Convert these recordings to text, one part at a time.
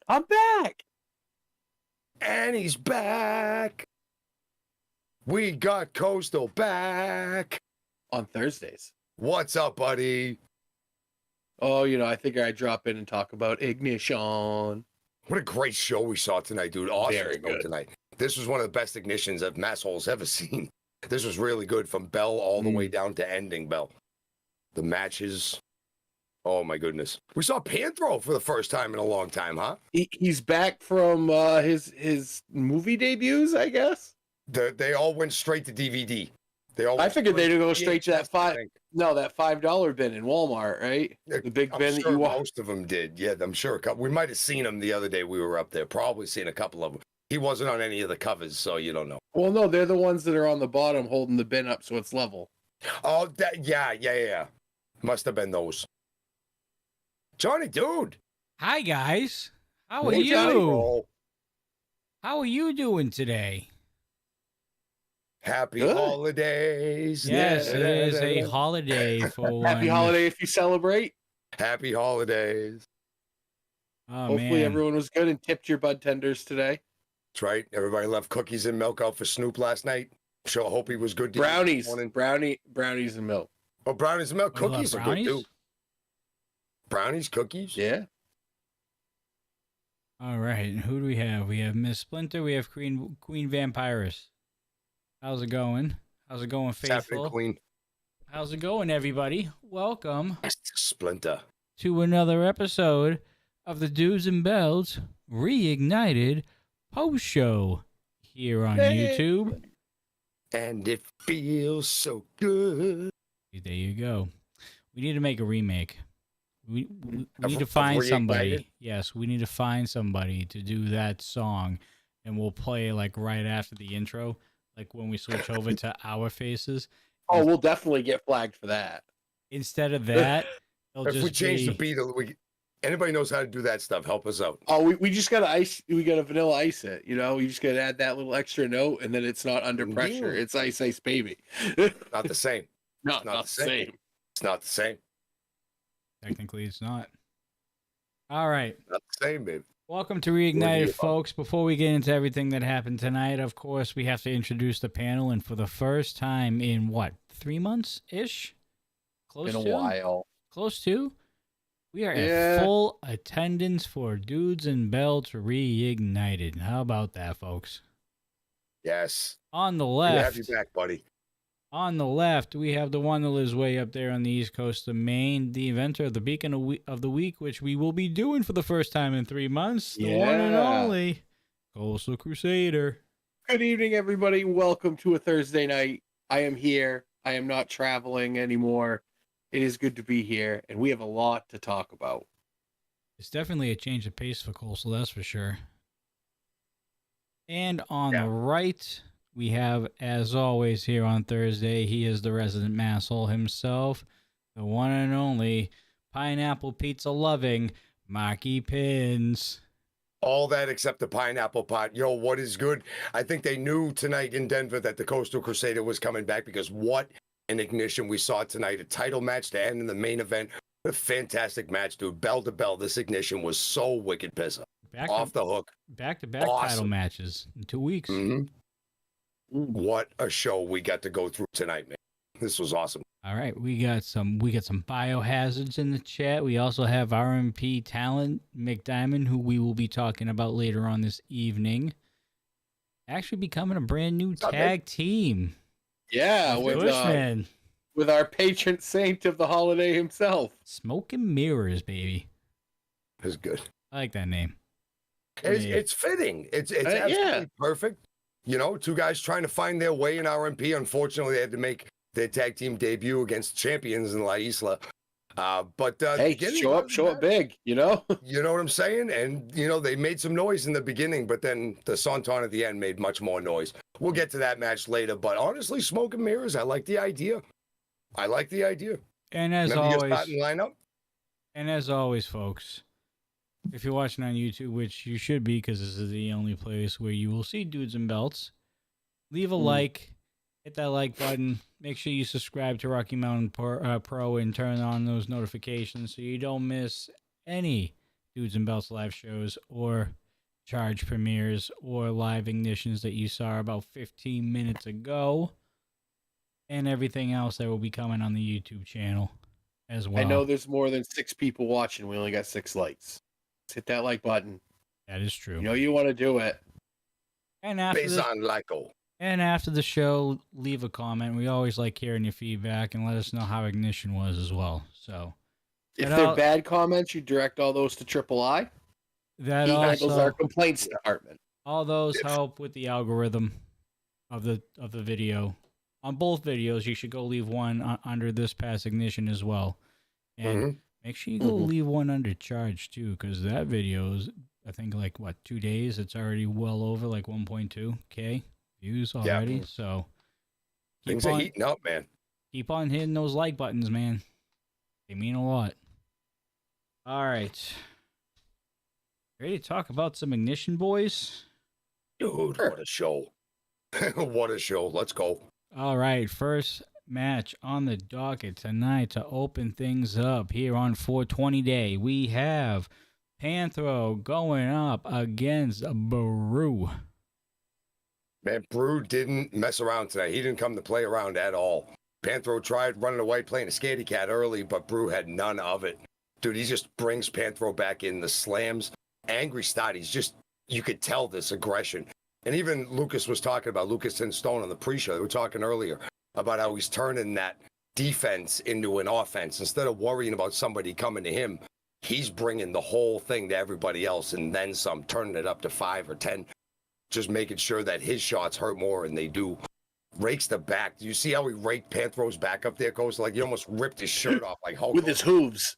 I'm back. And he's back. We got Coastal back. On Thursdays. What's up, buddy? Oh, I figure I'd drop in and talk about Ignition. What a great show we saw tonight, dude. Awesome Very show good. tonight. This was one of the best ignitions that Masshole's ever seen. This was really good from bell all the way down to ending bell. The matches. Oh, my goodness. We saw Panthro for the first time in a long time, huh? He's back from his movie debuts, I guess. They all went straight to DVD. I figured they'd go straight to that $5 bin in Walmart, right? The big bin that you want. Most of them did. Yeah, I'm sure. We might have seen them the other day we were up there. Probably seen a couple of them. He wasn't on any of the covers, so you don't know. Well, no, they're the ones that are on the bottom holding the bin up so it's level. Oh, yeah. Must have been those. Johnny, dude. Hi, guys. How are Hey, you? Johnny. How are you doing today? Happy Good. holidays. Yes, it is a holiday for Happy holiday if you celebrate. Happy holidays. Oh, Hopefully man. everyone was good and tipped your bud tenders today. That's right. Everybody left cookies and milk out for Snoop last night. Sure, hope he was good. Brownies and milk. Oh, brownies and milk. Oh, you love Cookies are good, brownies? too. Brownies, cookies. Yeah. All right. And who do we have? We have Miss Splinter. We have Queen Vampirus. How's it going? How's it going, What's happening, faithful? Queen? How's it going, everybody? Welcome Splinter. to another episode of the Dudes and Bells Reignited post show here on YouTube. And it feels so good. There you go. We need to make a remake. We need to Of find Reignited? somebody. Yes, we need to find somebody to do that song, and we'll play like right after the intro, like when we switch over to our faces. Oh, we'll definitely get flagged for that. Instead of that, it'll If just we change be... the beat, anybody knows how to do that stuff, help us out. Oh, we just gotta we gotta vanilla ice it. You just gotta add that little extra note, and then it's not under pressure. Yeah. It's ice baby. Not the same. not the same. It's not the same. Technically, it's not. All right. Not the same, baby. Welcome to Reignited, folks. Before we get into everything that happened tonight, of course, we have to introduce the panel. And for the first time in, 3 months-ish? Close In to? a while. Close to? We are at full attendance for Dudes and Belts Reignited. How about that, folks? Yes. On the Good to left, have you back, buddy. on the left, we have the one that lives way up there on the East Coast of Maine, the inventor of the Beacon of the Week, which we will be doing for the first time in 3 months. The one and only Coastal Crusader. Good evening, everybody. Welcome to a Thursday night. I am here. I am not traveling anymore. It is good to be here, and we have a lot to talk about. It's definitely a change of pace for Coastal, that's for sure. And on the right, we have, as always, here on Thursday, he is the resident masshole himself, the one and only pineapple pizza loving Marky Pins. All that except the pineapple pot. Yo, what is good? I think they knew tonight in Denver that the Coastal Crusader was coming back, because what an ignition we saw tonight. A title match to end in the main event. A fantastic match, dude. Bell to bell, this ignition was so wicked pizza. Off the hook. Back-to-back title matches in 2 weeks. Mm-hmm. What a show we got to go through tonight, man. This was awesome. All right, we got some biohazards in the chat. We also have RMP talent McDiamond, who we will be talking about later on this evening, actually becoming a brand new tag team. Yeah, with our patron saint of the holiday himself. Smoke and Mirrors, baby. It's good. I like that name. It's fitting. It's absolutely perfect. You know, two guys trying to find their way in RMP. Unfortunately, they had to make their tag team debut against champions in La Isla. Hey, show up big, you know? You know what I'm saying? And, they made some noise in the beginning, but then the Santon at the end made much more noise. We'll get to that match later, but honestly, Smoke and Mirrors, I like the idea. And as Remember always, your starting lineup? And as always, folks, if you're watching on YouTube, which you should be, because this is the only place where you will see Dudes and Belts, leave a like, hit that like button. Make sure you subscribe to Rocky Mountain Pro and turn on those notifications so you don't miss any Dudes and Belts live shows or Charge premieres or live ignitions that you saw about 15 minutes ago, and everything else that will be coming on the YouTube channel as well. I know there's more than 6 people watching. We only got 6 likes. Let's hit that like button. That is true. You know you want to do it. And after Based on Lyco. And after the show, leave a comment. We always like hearing your feedback and let us know how Ignition was as well. So, if they're bad comments, you direct all those to Triple I. That he also handles our complaints department. All those help with the algorithm of the video. On both videos, you should go leave one under this past Ignition as well, and make sure you go leave one under Charge too, because that video is, I think, like 2 days. It's already well over like 1.2K views already. Yeah. So Things are heating up, man. Keep on hitting those like buttons, man. They mean a lot. All right. Ready to talk about some Ignition, boys? Dude, what a show. What a show. Let's go. All right. First match on the docket tonight to open things up here on 420 Day. We have Panthro going up against Brew. Man, Brew didn't mess around tonight. He didn't come to play around at all. Panthro tried running away, playing a scaredy cat early, but Brew had none of it. Dude, he just brings Panthro back in the slams. Angry start. He's just, you could tell this aggression. And even Lucas was talking about, Lucas and Stone on the pre-show, they were talking earlier about how he's turning that defense into an offense. Instead of worrying about somebody coming to him, he's bringing the whole thing to everybody else and then some, turning it up to 5 or 10, just making sure that his shots hurt more, and they do. Rakes the back. Do you see how he raked Panthro's back up there, Coach? Like he almost ripped his shirt off like Hulk. With his hooves.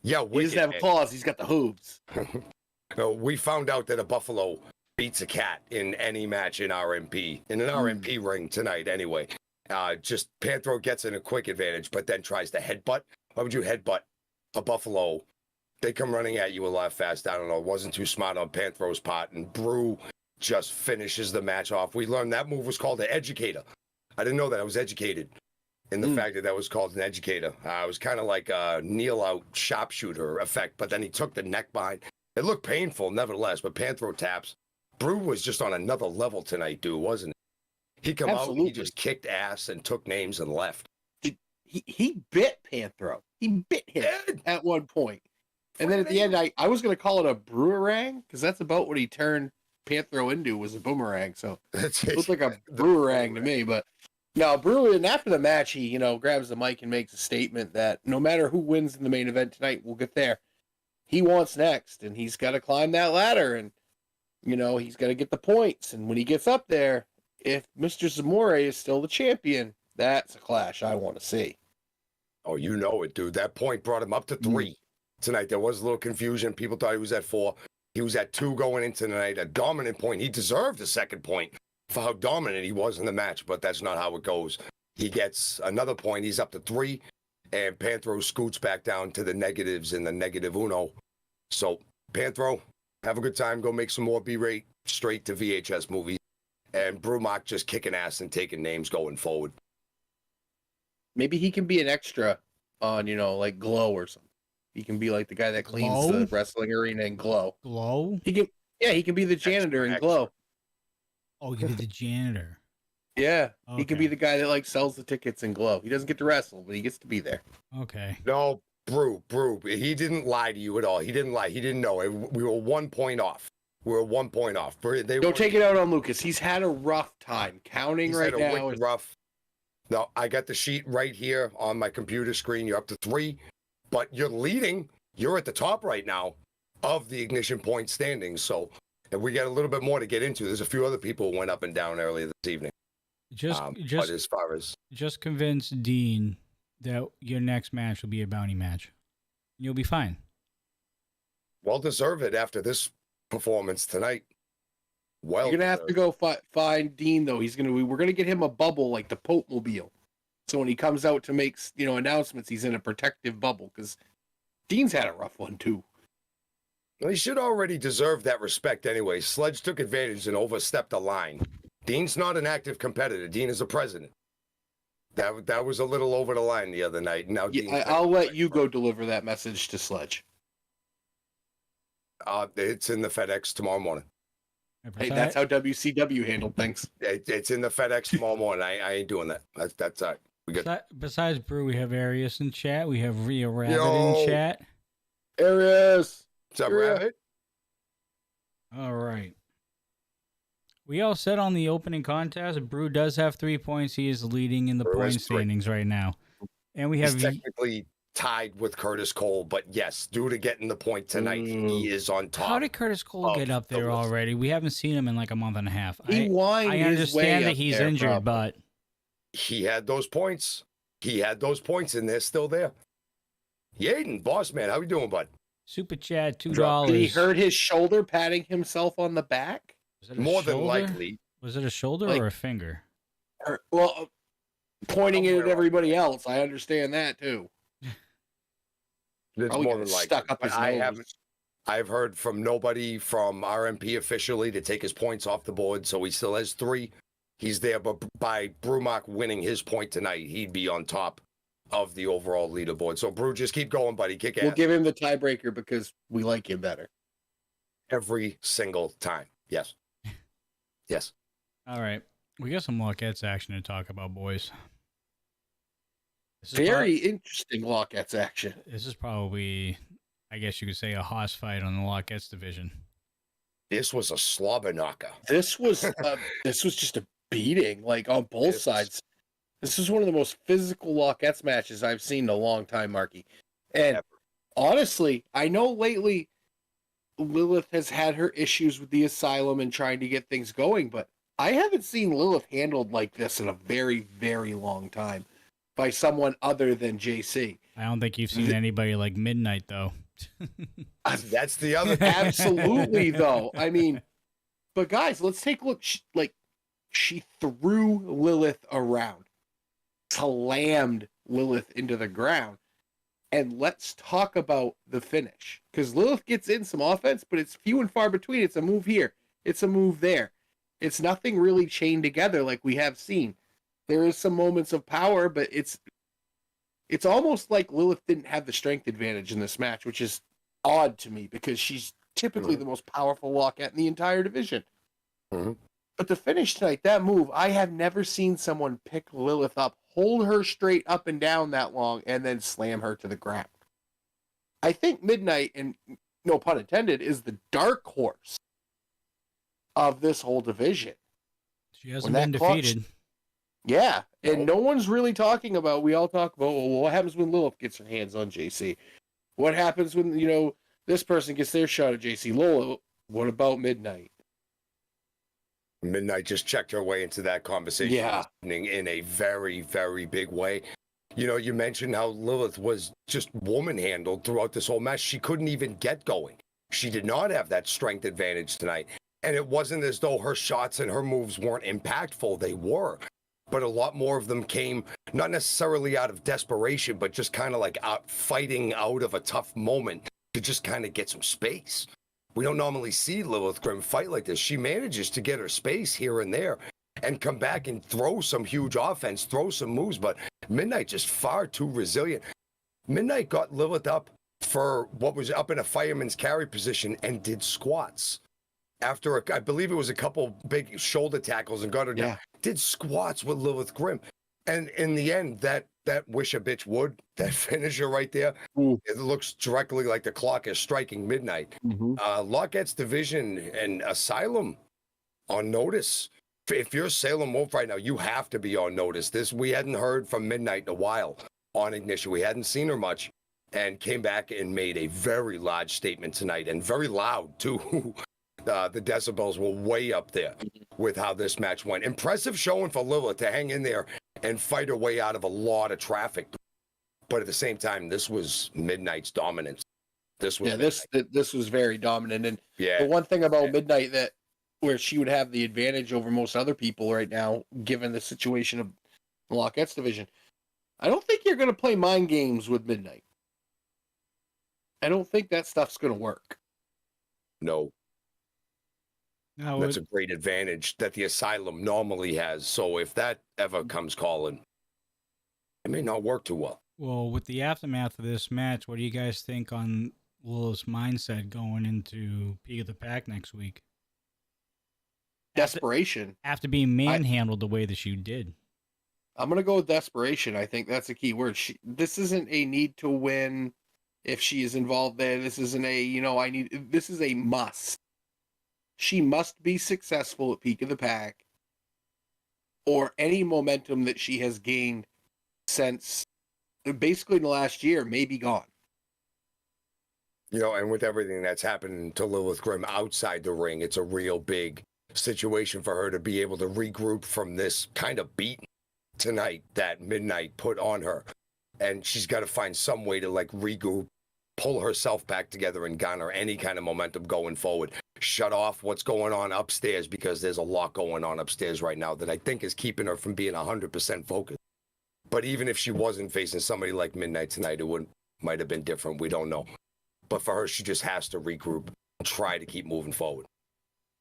Yeah, he doesn't have claws. He's got the hooves. No, we found out that a buffalo beats a cat in any match in RMP, in an RMP ring tonight anyway. Just Panthro gets in a quick advantage, but then tries to headbutt. Why would you headbutt a buffalo? They come running at you a lot fast. I don't know. It wasn't too smart on Panthro's part, and Brew just finishes the match off. We learned that move was called an educator. I didn't know that. I was educated in the fact that that was called an educator. It was kind of like a kneel-out sharpshooter effect, but then he took the neck bind. It looked painful, nevertheless, but Panthro taps. Brew was just on another level tonight, dude, wasn't he? He come out, he just kicked ass and took names and left. He bit Panthro. He bit him at one point. And then at the end, I was going to call it a brewerang, because that's about what he turned Panthro into, was a boomerang. So it looked like a brewerang to me. But no, Brew, and after the match, he grabs the mic and makes a statement that no matter who wins in the main event tonight, we'll get there. He wants next, and he's got to climb that ladder, and he's got to get the points. And when he gets up there, if Mr. Zamore is still the champion, that's a clash I want to see. Oh, you know it, dude. That point brought him up to 3 tonight. There was a little confusion. People thought he was at 4. He was at 2 going into tonight. A dominant point. He deserved a second point for how dominant he was in the match, but that's not how it goes. He gets another point. He's up to 3, and Panthro scoots back down to the negatives in the negative uno. So, Panthro, have a good time. Go make some more B-rate straight to VHS movies. And Brewmock just kicking ass and taking names going forward. Maybe he can be an extra on, like Glow or something. He can be like the guy that cleans the wrestling arena in Glow. Glow? He can be the janitor in Glow. Oh, he can be the janitor. Yeah, okay. He can be the guy that sells the tickets in Glow. He doesn't get to wrestle, but he gets to be there. Okay. No, Brew. He didn't lie to you at all. He didn't lie. He didn't know. We were 1 point off. We were 1 point off. Don't take it out on Lucas. He's had a rough time counting right now. Rough. No, I got the sheet right here on my computer screen. You're up to 3, but you're leading. You're at the top right now of the Ignition point standings. So, and we got a little bit more to get into. There's a few other people who went up and down earlier this evening. But as far as just convince Dean that your next match will be a bounty match. You'll be fine. Well deserved it after this performance tonight. Well, you're gonna have to go find Dean though. We're gonna get him a bubble like the Pope Mobile, so when he comes out to make announcements, he's in a protective bubble, because Dean's had a rough one too. Well, he should already deserve that respect anyway. Sledge took advantage and overstepped the line. Dean's not an active competitor. Dean is a president. That was a little over the line the other night. Now, I'll let you go deliver that message to Sledge. It's in the FedEx tomorrow morning. Hey, that's how WCW handled things. It's in the FedEx tomorrow morning. I ain't doing that. That's all right. We good. Besides Brew, we have Arius in chat. We have Rhea Rabbit Yo. in chat. Arius. What's up, Yeah. Rabbit? All right. We all said on the opening contest, Brew does have 3 points. He is leading in the Brew point has 3. standings right now. And we He's have technically tied with Curtis Cole, but yes, due to getting the point tonight, he is on top. How did Curtis Cole get up there list. already? We haven't seen him in like a month and a half. He whined I his way understand that up he's there, injured, probably. but He had those points. And they're still there. Yaden, boss man, how we doing, bud? Super Chat, Did $2. he hurt his shoulder patting himself on the back? Was it a More than shoulder? likely. Was it a shoulder Like- or a finger? Or, well, pointing it at Somewhere everybody else. I understand that too. It's Probably more got than likely. stuck up But his I nose. haven't. I've heard from nobody from RMP officially to take his points off the board, so he still has 3. He's there, but by Brewmark winning his point tonight, he'd be on top of the overall leaderboard. So Brew, just keep going, buddy. Kick We'll ass give him the tiebreaker because we like him better. every single time. Yes. Yes. All right. We got some Lockets action to talk about, boys. This is Very interesting Lockettes action. This is probably, I guess you could say, a hoss fight on the Lockets division. This was a slobber knocker. This was just a beating, like on both Yes. sides. This is one of the most physical Lockettes matches I've seen in a long time, Marky. And Ever. honestly, I know lately Lilith has had her issues with the asylum and trying to get things going, but I haven't seen Lilith handled like this in a very, very long time by someone other than JC. I don't think you've seen anybody like Midnight, though. That's the other. Absolutely, though. I mean, but guys, let's take a look. She threw Lilith around, slammed Lilith into the ground, and let's talk about the finish. Because Lilith gets in some offense, but it's few and far between. It's a move here, it's a move there. It's nothing really chained together like we have seen. There is some moments of power, but it's almost like Lilith didn't have the strength advantage in this match, which is odd to me because she's typically the most powerful Lockette in the entire division. Mm-hmm. But the finish tonight, that move, I have never seen someone pick Lilith up, hold her straight up and down that long, and then slam her to the ground. I think Midnight, and no pun intended, is the dark horse of this whole division. She hasn't been defeated. Yeah, and no one's really talking about, we all talk about, well, what happens when Lilith gets her hands on JC? What happens when, this person gets their shot at JC? Lola, what about Midnight? Midnight just checked her way into that conversation in a very, very big way. You mentioned how Lilith was just woman handled throughout this whole match. She couldn't even get going. She did not have that strength advantage tonight. And it wasn't as though her shots and her moves weren't impactful. They were. But a lot more of them came not necessarily out of desperation, but just kind of like fighting out of a tough moment to just kind of get some space. We don't normally see Lilith Grimm fight like this. She manages to get her space here and there and come back and throw some huge offense, throw some moves, but Midnight just far too resilient. Midnight got Lilith up for what was up in a fireman's carry position and did squats. After, I believe it was a couple big shoulder tackles and got her down, did squats with Lilith Grimm. And in the end, that wish a bitch would, that finisher right there, it looks directly like the clock is striking midnight. Lockette's division and Asylum on notice. If you're Salem Wolf right now, you have to be on notice. We hadn't heard from Midnight in a while on Ignition. We hadn't seen her much and came back and made a very large statement tonight and very loud too. The decibels were way up there with how this match went. Impressive showing for Lilith to hang in there and fight her way out of a lot of traffic. But at the same time, this was Midnight's dominance. This was very dominant. And the one thing about Midnight where she would have the advantage over most other people right now, given the situation of Lockette's division, I don't think you're going to play mind games with Midnight. I don't think that stuff's going to work. No. That's a great advantage that the Asylum normally has. So if that ever comes calling, it may not work too well. Well, with the aftermath of this match, what do you guys think on Willow's mindset going into Peak of the Pack next week? Desperation. After being manhandled the way that she did. I'm going to go with desperation. I think that's a key word. This isn't a need to win if she is involved there. This isn't a, this is a must. She must be successful at Peak of the Pack, or any momentum that she has gained since basically in the last year may be gone. And with everything that's happened to Lilith Grimm outside the ring, it's a real big situation for her to be able to regroup from this kind of beat tonight that Midnight put on her. And she's got to find some way to regroup, pull herself back together and garner any kind of momentum going forward. Shut off what's going on upstairs, because there's a lot going on upstairs right now that I think is keeping her from being 100% focused. But even if she wasn't facing somebody like Midnight tonight, it might have been different. We don't know. But for her, she just has to regroup and try to keep moving forward.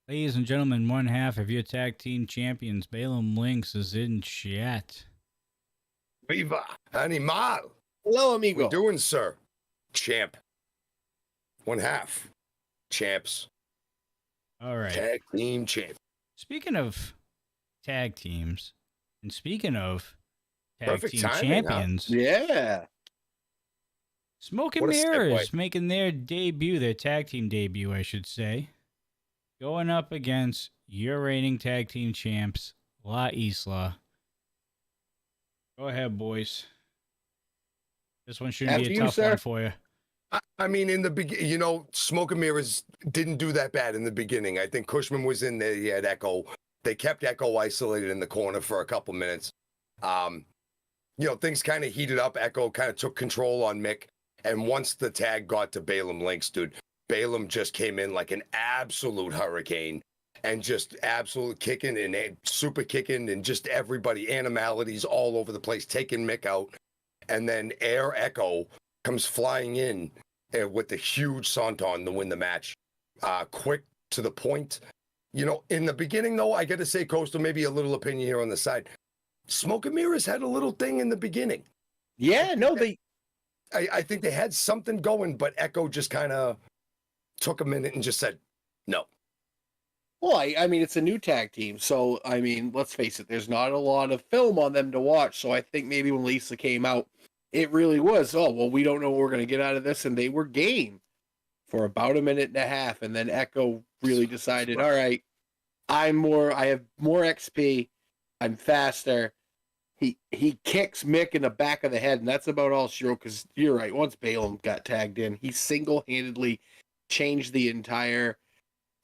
Ladies and gentlemen, one half of your tag team champions, Balaam Lynx, is in chat. Viva Animal. Hello, amigo. What you doing, sir? Champ. One half. Champs. All right. Tag team champ. Speaking of tag teams, and speaking of tag Perfect team timing, champions, Yeah. Smoke and What a Mirrors segue. making their debut, their tag team debut, I should say, going up against your reigning tag team champs, La Isla. Go ahead, boys. This one shouldn't After be a you, tough sir. one for you. I mean, in the beginning, Smoke and Mirrors didn't do that bad in the beginning. I think Cushman was in there. He had Echo. They kept Echo isolated in the corner for a couple minutes. Things kind of heated up. Echo kind of took control on Mick. And once the tag got to Balaam Lynx, dude, Balaam just came in like an absolute hurricane and just absolute kicking and super kicking and just everybody, animalities all over the place, taking Mick out. And then Air Echo comes flying in with the huge Santon to win the match. Quick, to the point. In the beginning, though, I got to say, Coastal, maybe a little opinion here on the side. Smoke and Mirrors had a little thing in the beginning. Yeah, I think they had something going, but Echo just kind of took a minute and just said, no. Well, I mean, it's a new tag team, so, I mean, let's face it, there's not a lot of film on them to watch, so I think maybe when Lisa came out, it really was, we don't know what we're going to get out of this, and they were game for about a minute and a half, and then Echo really decided, all right, I have more XP, I'm faster. He kicks Mick in the back of the head, and that's about all she wrote, because you're right, once Balaam got tagged in, he single-handedly changed the entire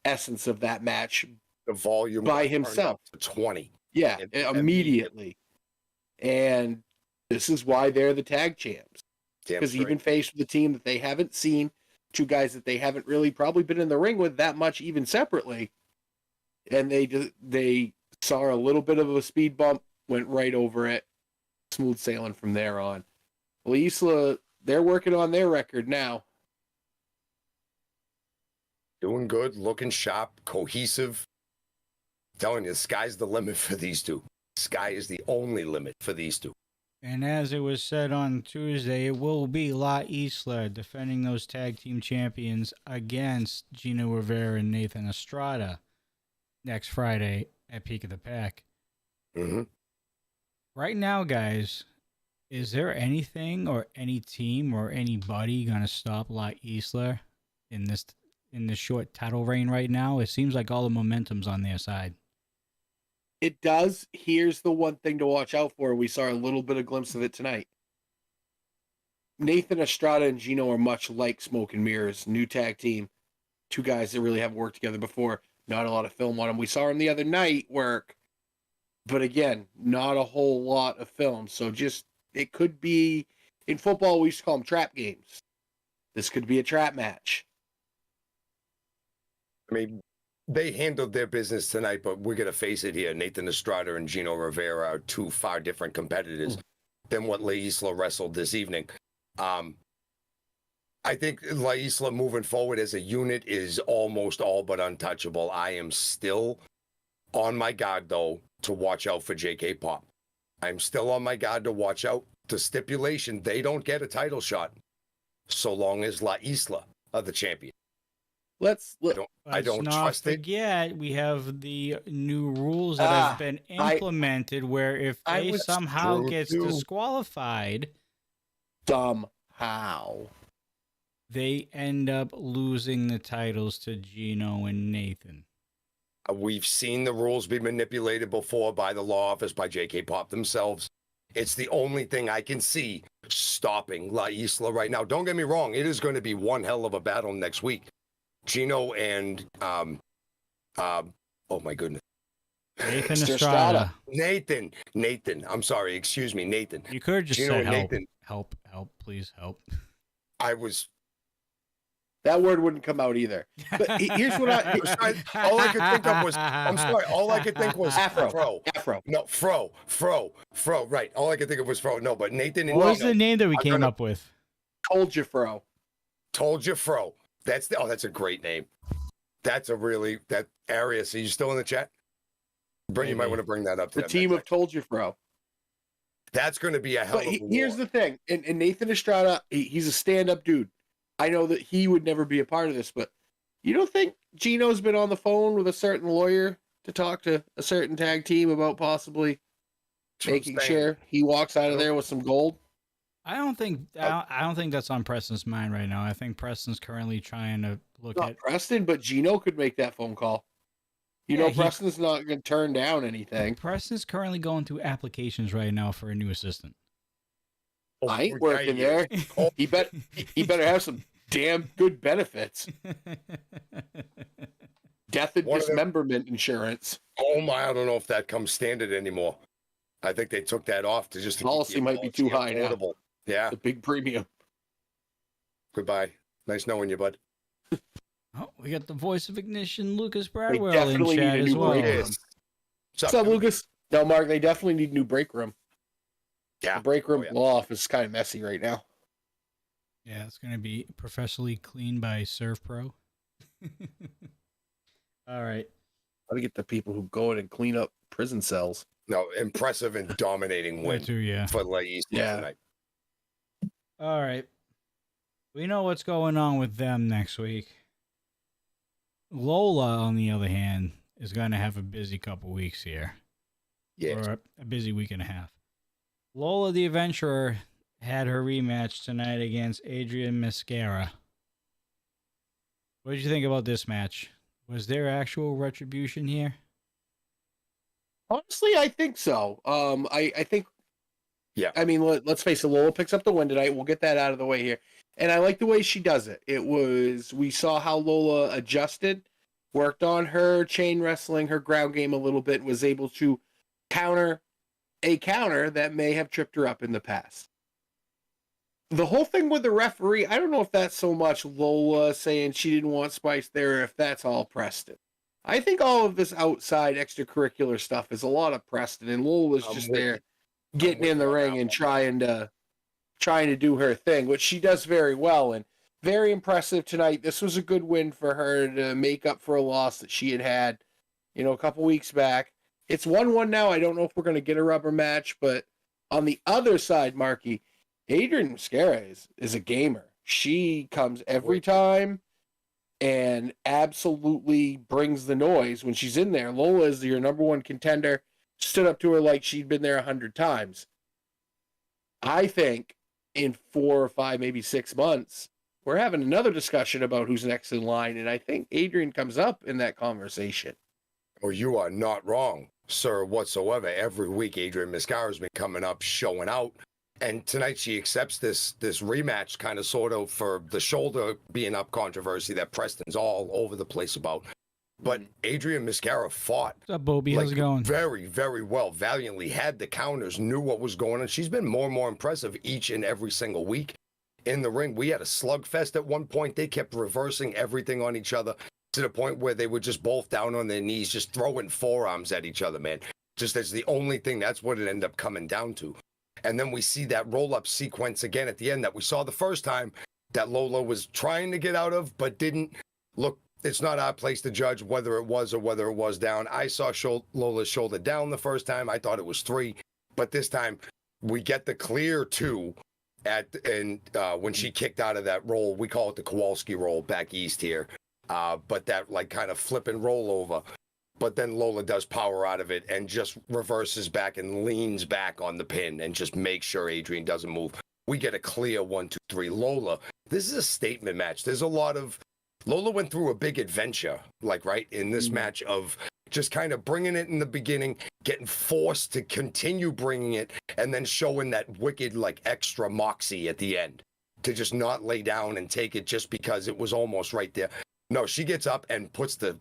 essence of that match. The volume by got turned himself. up to 20. Yeah, immediately. And this is why they're the tag champs. Damn Because straight. even faced with a team that they haven't seen, two guys that they haven't really probably been in the ring with that much, even separately, and they saw a little bit of a speed bump, went right over it, smooth sailing from there on. Well, Isla, they're working on their record now. Doing good, looking sharp, cohesive. Telling you, the sky's the limit for these two. Sky is the only limit for these two. And as it was said on Tuesday, it will be La Isla defending those tag team champions against Gino Rivera and Nathan Estrada next Friday at Peak of the Pack. Mm-hmm. Right now, guys, is there anything or any team or anybody going to stop La Isla in this short title reign right now? It seems like all the momentum's on their side. It does. Here's the one thing to watch out for. We saw a little bit of glimpse of it tonight. Nathan Estrada and Gino are much like Smoke and Mirrors, new tag team. Two guys that really haven't worked together before. Not a lot of film on them. We saw them the other night work, but again, not a whole lot of film. So it could be, in football, we used to call them trap games. This could be a trap match. I mean, they handled their business tonight, but we're going to face it here. Nathan Estrada and Gino Rivera are two far different competitors than what La Isla wrestled this evening. I think La Isla moving forward as a unit is almost all but untouchable. I am still on my guard, though, to watch out for JK Pop. I'm still on my guard to watch out. The stipulation, they don't get a title shot so long as La Isla of the champion. I don't Let's not trust it. forget, we have the new rules that have been implemented where if A somehow gets disqualified, somehow, they end up losing the titles to Gino and Nathan. We've seen the rules be manipulated before by the law office, by JK Pop themselves. It's the only thing I can see stopping La Isla right now. Don't get me wrong. It is going to be one hell of a battle next week. Gino and, oh my goodness. Nathan Estrada. Nathan. I'm sorry. Excuse me, Nathan. You could have just Gino said and help. Nathan. Help, please help. That word wouldn't come out either. But here's what all I could think of was, I'm sorry, all I could think was Afro. No, Fro. Right. All I could think of was Fro. No, but Nathan and What was the name that we came up with? Told you, Fro. That's a great name. That's a really, that Arias, are you still in the chat? You might want to bring that up. The team of Told You, Fro. That's going to be a hell of a war. Here's the thing. And Nathan Estrada, he's a stand-up dude. I know that he would never be a part of this, but you don't think Gino's been on the phone with a certain lawyer to talk to a certain tag team about possibly making sure he walks out of there with some gold? I don't think that's on Preston's mind right now. I think Preston's currently trying to look at Preston, but Gino could make that phone call. Preston's not going to turn down anything. Preston's currently going through applications right now for a new assistant. I ain't working there. He better have some damn good benefits. Death and dismemberment insurance. Oh my, I don't know if that comes standard anymore. I think they took that off to just policy might be too high now. Yeah. The big premium. Goodbye. Nice knowing you, bud. Oh, we got the voice of Ignition, Lucas Bradwell, in chat as well. What's up, Lucas? No, Mark, they definitely need a new break room. Yeah. The break room law office is kind of messy right now. Yeah, it's going to be professionally cleaned by Surf Pro. All right. Got to get the people who go in and clean up prison cells. No, impressive and dominating win for La Isla tonight. All right. We know what's going on with them next week. Lola, on the other hand, is going to have a busy couple weeks here. Yes. Or a busy week and a half. Lola the Adventurer had her rematch tonight against Adrian Mascara. What did you think about this match? Was there actual retribution here? Honestly, I think so. I think. Yeah. I mean, let's face it. Lola picks up the win tonight. We'll get that out of the way here. And I like the way she does it. We saw how Lola adjusted, worked on her chain wrestling, her ground game a little bit, was able to counter a counter that may have tripped her up in the past. The whole thing with the referee, I don't know if that's so much Lola saying she didn't want Spice there, or if that's all Preston. I think all of this outside extracurricular stuff is a lot of Preston, and Lola's just there getting in the ring and trying to do her thing, which she does very well, and very impressive tonight. This was a good win for her to make up for a loss that she had a couple weeks back. It's 1-1 now. I don't know if we're going to get a rubber match, but on the other side, Marky, Adrian Mascara is a gamer. She comes every time and absolutely brings the noise when she's in there. Lola is your number one contender. Stood up to her like she'd been there 100 times. I think in 4 or 5, maybe 6 months, we're having another discussion about who's next in line, and I think Adrian comes up in that conversation. Well, you are not wrong, sir, whatsoever. Every week, Adrian Mascara has been coming up, showing out. And tonight she accepts this rematch kind of sort of for the shoulder being up controversy that Preston's all over the place about. But Adrian Mascara fought. What's up, Bobby? How's it going? Very, very well, valiantly, had the counters, knew what was going on. She's been more and more impressive each and every single week in the ring. We had a slugfest at one point. They kept reversing everything on each other to the point where they were just both down on their knees, just throwing forearms at each other, man. Just as the only thing, that's what it ended up coming down to. And then we see that roll-up sequence again at the end that we saw the first time that Lola was trying to get out of, but didn't. Look, it's not our place to judge whether it was or whether it was down. I saw Lola's shoulder down the first time. I thought it was 3. But this time, we get the clear 2 when she kicked out of that roll. We call it the Kowalski roll back east here, but that like kind of flip and roll over. But then Lola does power out of it and just reverses back and leans back on the pin and just makes sure Adrian doesn't move. We get a clear 1, 2, 3. Lola, this is a statement match. There's a lot of Lola went through a big adventure, like right in this match of just kind of bringing it in the beginning, getting forced to continue bringing it, and then showing that wicked like extra moxie at the end to just not lay down and take it just because it was almost right there. No, she gets up and puts the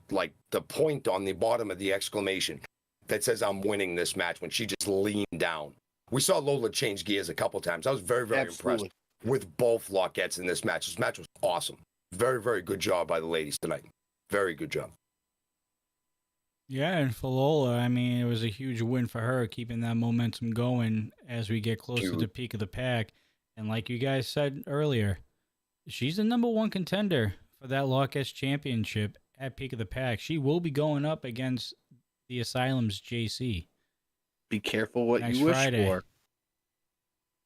point on the bottom of the exclamation that says "I'm winning this match" when she just leaned down. We saw Lola change gears a couple times. I was very, very impressed with both Lockettes in this match. This match was awesome. Very, very good job by the ladies tonight. Very good job. Yeah, and for Lola, I mean, it was a huge win for her, keeping that momentum going as we get closer to the peak of the pack. And like you guys said earlier, she's the #1 contender for that Lockettes championship at peak of the pack. She will be going up against the Asylum's JC. Be careful what next you wish Friday. for.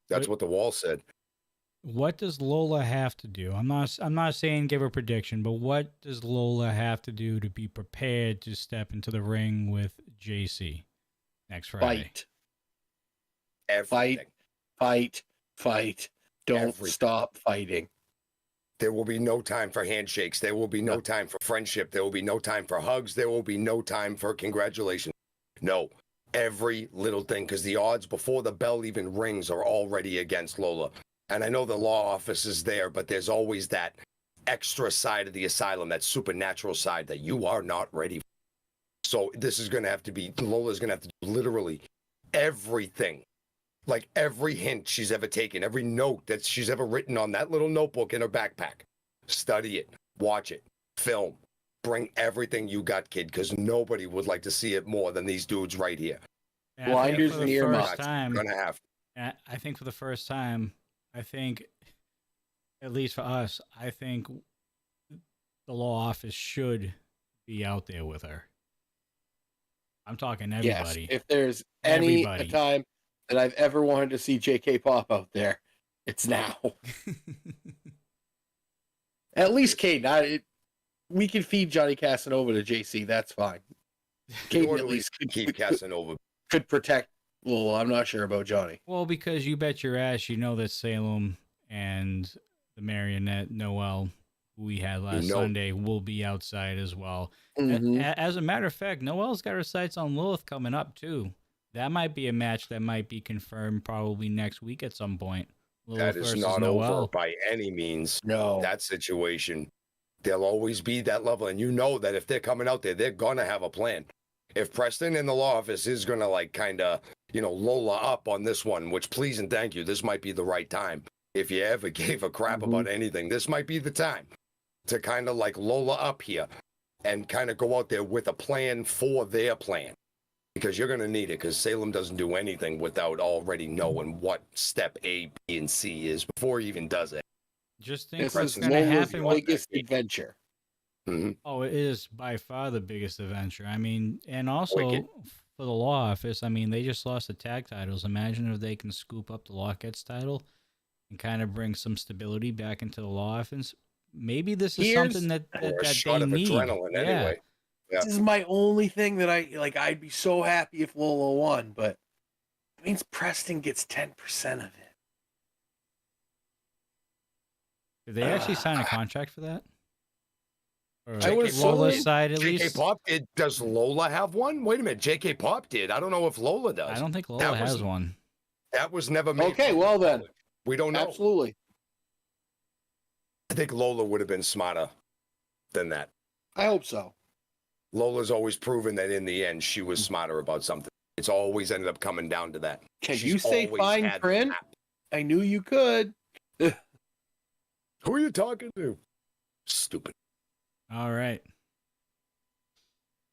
That's what the wall said. What does Lola have to do? I'm not saying give a prediction, but what does Lola have to do to be prepared to step into the ring with JC next Friday? Fight. Everything. Fight. Don't stop fighting. There will be no time for handshakes. There will be no time for friendship. There will be no time for hugs. There will be no time for congratulations. No. Every little thing, because the odds before the bell even rings are already against Lola. And I know the law office is there, but there's always that extra side of the Asylum, that supernatural side that you are not ready for. So this is going to have to be, Lola's going to have to do literally everything. Like every hint she's ever taken, every note that she's ever written on that little notebook in her backpack. Study it, watch it, film, bring everything you got, kid, because nobody would like to see it more than these dudes right here. Blinders and earmuffs. Gonna have. I think for the first time, I think, at least for us, I think the law office should be out there with her. I'm talking everybody. Yes, if there's any time that I've ever wanted to see JK Pop out there, it's now. At least Caden. We can feed Johnny Casanova to JC. That's fine. Caden at least could keep Casanova. Could protect Lola. I'm not sure about Johnny. Well, because you bet your ass you know that Salem and the Marionette Noel, who we had last Sunday, will be outside as well. Mm-hmm. As a matter of fact, Noel's got her sights on Lilith coming up too. That might be a match that might be confirmed probably next week at some point. Lilith that is not Noel. over by any means. No. That situation, there'll always be that level. And you know that if they're coming out there, they're going to have a plan. If Preston in the law office is going to like kind of, Lola up on this one, which please and thank you, this might be the right time. If you ever gave a crap about anything, this might be the time to kind of like Lola up here and kind of go out there with a plan for their plan. Because you're going to need it, because Salem doesn't do anything without already knowing what step A, B, and C is before he even does it. Just think this what's is going to happen with biggest adventure. Mm-hmm. Oh, it is by far the biggest adventure. I mean, and also for the law office, I mean, they just lost the tag titles. Imagine if they can scoop up the Lockettes title and kind of bring some stability back into the law office. Maybe this is something that they need. Adrenaline anyway. Yeah. This is my only thing that I'd be so happy if Lola won, but it means Preston gets 10% of it. Did they actually sign a contract for that? Or I would Lola's side at JK least. Pop did. Does Lola have one? Wait a minute. JK Pop did. I don't know if Lola does. I don't think Lola has one. That was never made. Okay, well then. We don't know. Absolutely. I think Lola would have been smarter than that. I hope so. Lola's always proven that in the end she was smarter about something. It's always ended up coming down to that. Can She's you say always fine had print? that. I knew you could. Who are you talking to? Stupid. All right.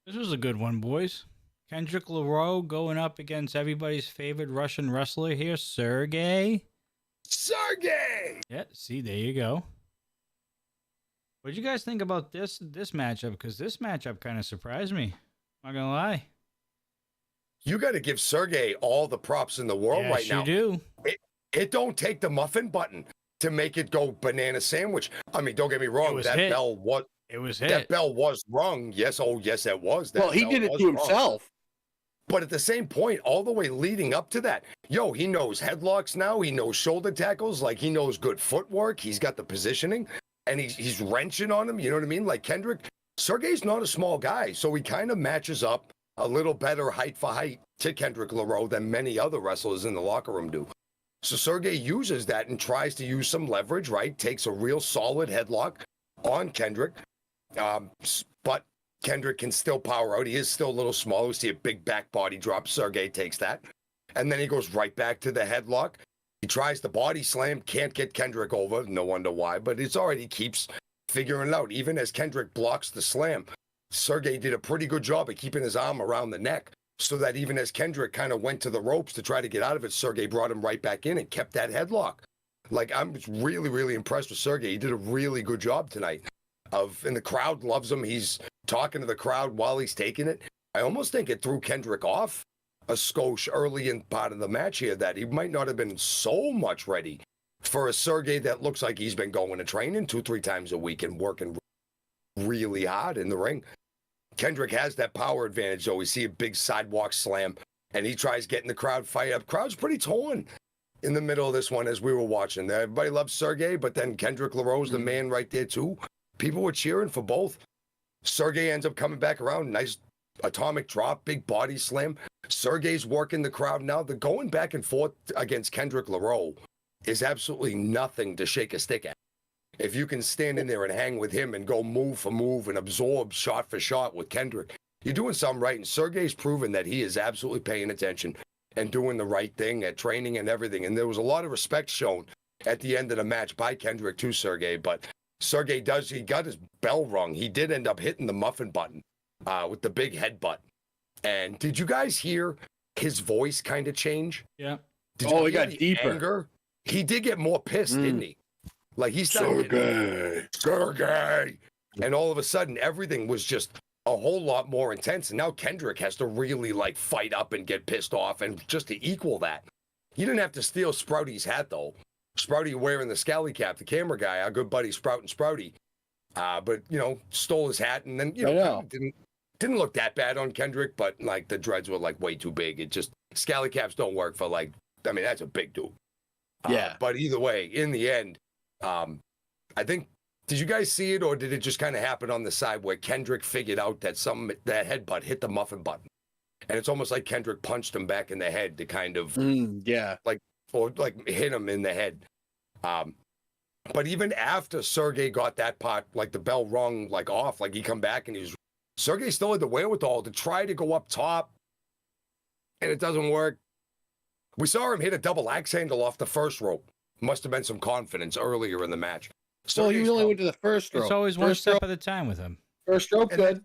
This was a good one, boys. Kendrick LaRoe going up against everybody's favorite Russian wrestler here, Sergey. Yeah, see, there you go. What did you guys think about this matchup? Because this matchup kind of surprised me. Not gonna lie. You got to give Sergey all the props in the world right now. You do. It don't take the muffin button to make it go banana sandwich. I mean, don't get me wrong. was That hit. bell was It was that hit. bell was rung. Yes, oh yes, it was. That Well, he bell did it was to rung. himself. But at the same point, all the way leading up to that, he knows headlocks now. He knows shoulder tackles. Like, he knows good footwork. He's got the positioning, and he's wrenching on him. You know what I mean? Like Kendrick, Sergey's not a small guy, so he kind of matches up a little better height for height to Kendrick LaRoe than many other wrestlers in the locker room do. So Sergey uses that and tries to use some leverage, right? Takes a real solid headlock on Kendrick. But Kendrick can still power out. He is still a little small. We see a big back body drop. Sergey takes that. And then he goes right back to the headlock. He tries the body slam. Can't get Kendrick over. No wonder why. But it's all right. He keeps figuring it out. Even as Kendrick blocks the slam, Sergey did a pretty good job of keeping his arm around the neck so that even as Kendrick kind of went to the ropes to try to get out of it, Sergey brought him right back in and kept that headlock. Like, I'm really, really impressed with Sergey. He did a really good job tonight. And the crowd loves him. He's talking to the crowd while he's taking it. I almost think it threw Kendrick off a skosh early in part of the match here that he might not have been so much ready for a Sergey that looks like he's been going to training 2-3 times a week and working really hard in the ring. Kendrick has that power advantage, though. We see a big sidewalk slam, and he tries getting the crowd fired up. Crowd's pretty torn in the middle of this one as we were watching. Everybody loves Sergey, but then Kendrick LaRoe's the man right there, too. People were cheering for both. Sergey ends up coming back around. Nice atomic drop, big body slam. Sergey's working the crowd now. The going back and forth against Kendrick LaRoe is absolutely nothing to shake a stick at. If you can stand in there and hang with him and go move for move and absorb shot for shot with Kendrick, you're doing something right. And Sergey's proven that he is absolutely paying attention and doing the right thing at training and everything. And there was a lot of respect shown at the end of the match by Kendrick to Sergey. But Sergey he got his bell rung. He did end up hitting the muffin button with the big headbutt. And did you guys hear his voice kind of change? Yeah. He got deeper. Anger? He did get more pissed, didn't he? Like, he started Sergey. And all of a sudden, everything was just a whole lot more intense. And now Kendrick has to really, like, fight up and get pissed off. And just to equal that, he didn't have to steal Sprouty's hat, though. Sprouty wearing the scally cap, the camera guy, our good buddy Sprout and Sprouty. But, stole his hat. And then, didn't look that bad on Kendrick. But, like, the dreads were, like, way too big. It just, scally caps don't work for, like, I mean, that's a big dude. Yeah. But either way, in the end, I think, did you guys see it, or did it just kind of happen on the side where Kendrick figured out that that headbutt hit the muffin button? And it's almost like Kendrick punched him back in the head to kind of, like hit him in the head. But even after Sergey got that part, like the bell rung, like off, like he come back and Sergey still had the wherewithal to try to go up top, and it doesn't work. We saw him hit a double axe handle off the first rope. Must have been some confidence earlier in the match. So he only went to the first rope. It's always one step at a time with him. First rope, good.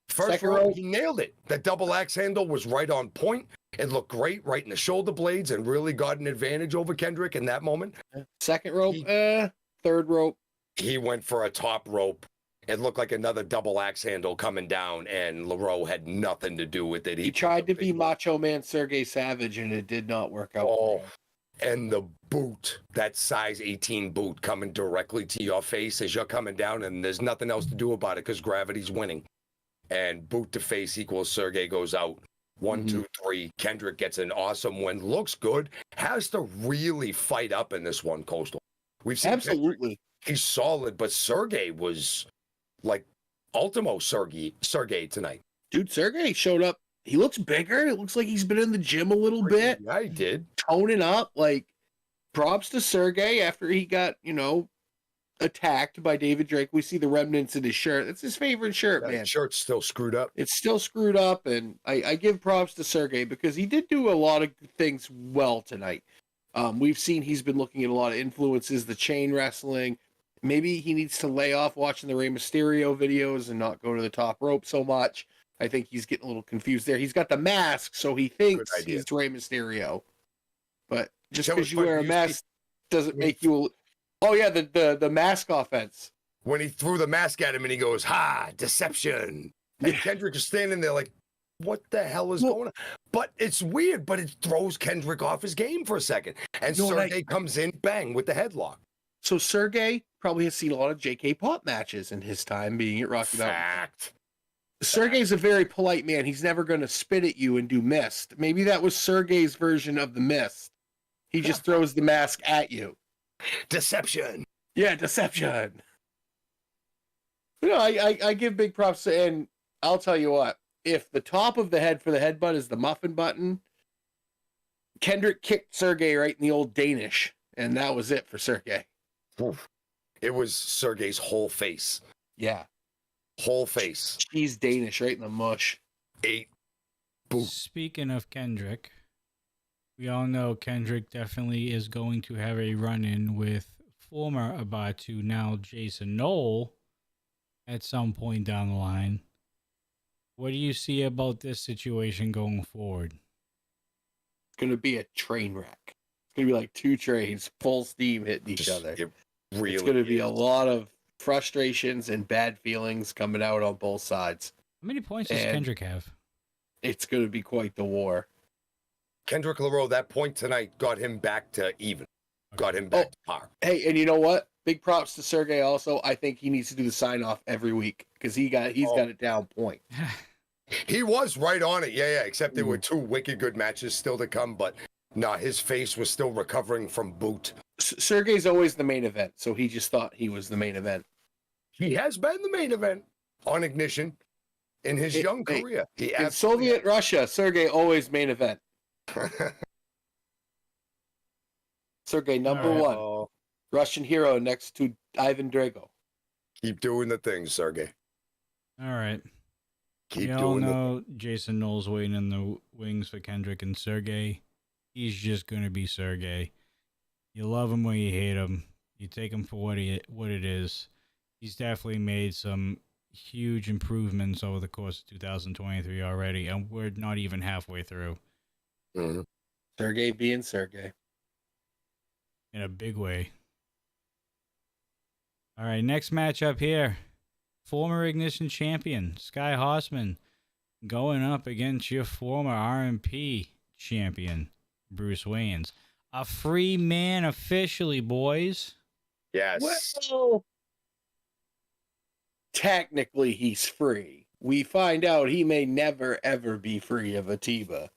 First rope, he nailed it. That double axe handle was right on point. It looked great, right in the shoulder blades, and really got an advantage over Kendrick in that moment. Second rope, third rope. He went for a top rope. It looked like another double axe handle coming down, and LaRoe had nothing to do with it. He tried to be Macho Man Sergey Savage, and it did not work out. Oh, and the boot, that size 18 boot coming directly to your face as you're coming down, and there's nothing else to do about it because gravity's winning. And boot to face equals Sergey goes out. 1, 2, 3. Kendrick gets an awesome win. Looks good. Has to really fight up in this one, Coastal. We've seen absolutely. He's solid, but Sergey was like Ultimo Sergey tonight. Dude, Sergey showed up. He looks bigger. It looks like he's been in the gym a little bit. Yeah, he did. Toning up. Like, props to Sergey after he got, attacked by David Drake. We see the remnants in his shirt. That's his favorite shirt, man. That shirt's still screwed up. It's still screwed up, and I give props to Sergey because he did do a lot of things well tonight. We've seen he's been looking at a lot of influences, the chain wrestling. Maybe he needs to lay off watching the Rey Mysterio videos and not go to the top rope so much. I think he's getting a little confused there. He's got the mask, so he thinks he's Rey Mysterio. But just because you wear a mask doesn't make you... Oh, yeah, the mask offense. When he threw the mask at him and he goes, ha, deception. And Kendrick is standing there like, what the hell is going on? But it's weird, but it throws Kendrick off his game for a second. And Sergey comes in, bang, with the headlock. So Sergey probably has seen a lot of JK Pop matches in his time being at Rocky Mountain. Fact. Sergey's a very polite man. He's never going to spit at you and do mist. Maybe that was Sergey's version of the mist. He just throws the mask at you. Deception. Yeah, deception. You know, I give big props to, and I'll tell you what, if the top of the head for the headbutt is the muffin button, Kendrick kicked Sergey right in the old Danish, and that was it for Sergey. Oof. It was Sergey's whole face. Yeah. Whole face. He's Danish right in the mush. 8. Boom. Speaking of Kendrick, we all know Kendrick definitely is going to have a run-in with former Abatu, now Jason Knoll, at some point down the line. What do you see about this situation going forward? It's going to be a train wreck. It's going to be like two trains full steam hitting each other. It's going to be a lot of frustrations and bad feelings coming out on both sides. How many points does Kendrick have? It's going to be quite the war. Kendrick Lareau, that point tonight got him back to even. Got him back to par. Hey, and you know what? Big props to Sergey also. I think he needs to do the sign-off every week because he's got it down point. He was right on it. Yeah, except there were 2 wicked good matches still to come, but no, his face was still recovering from boot. Sergey's always the main event, so he just thought he was the main event. He has been the main event on Ignition in his young career. In Soviet Russia, Sergey always main event. Sergey, number 1. Russian hero next to Ivan Drago. Keep doing the thing, Sergey. All right. Keep we doing all know Jason Knoll's waiting in the wings for Kendrick and Sergey. He's just going to be Sergey. You love him or you hate him. You take him for what it is. He's definitely made some huge improvements over the course of 2023 already, and we're not even halfway through. Mm-hmm. Sergey being Sergey. In a big way. All right, next matchup here. Former Ignition champion, Sky Horseman, going up against your former RMP champion, Bruce Wayans. A free man officially, boys. Yes. Well, technically, he's free. We find out he may never, ever be free of Atiba.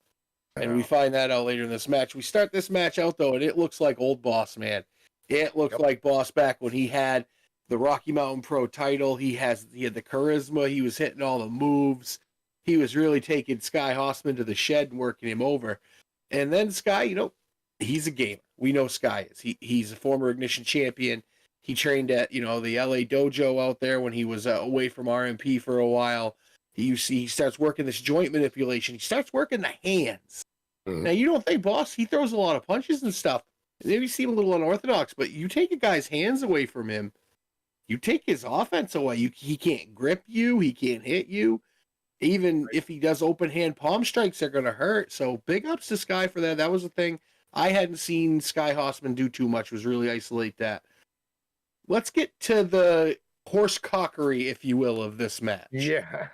And we find that out later in this match. We start this match out, though, and it looks like old Boss, man. It looks like Boss back when he had the Rocky Mountain Pro title. He had the charisma. He was hitting all the moves. He was really taking Sky Hossman to the shed and working him over. And then Sky, he's a gamer. We know Sky is. He's a former Ignition champion. He trained at, the LA dojo out there when he was away from RMP for a while. He starts working this joint manipulation. He starts working the hands. Now, you don't think Boss, he throws a lot of punches and stuff. Maybe seem a little unorthodox, but you take a guy's hands away from him, you take his offense away. He can't grip you. He can't hit you. Even if he does open hand palm strikes, they're going to hurt. So big ups to Sky for that. That was the thing I hadn't seen Sky Hossman do too much, was really isolate that. Let's get to the horse cockery, if you will, of this match. Yeah.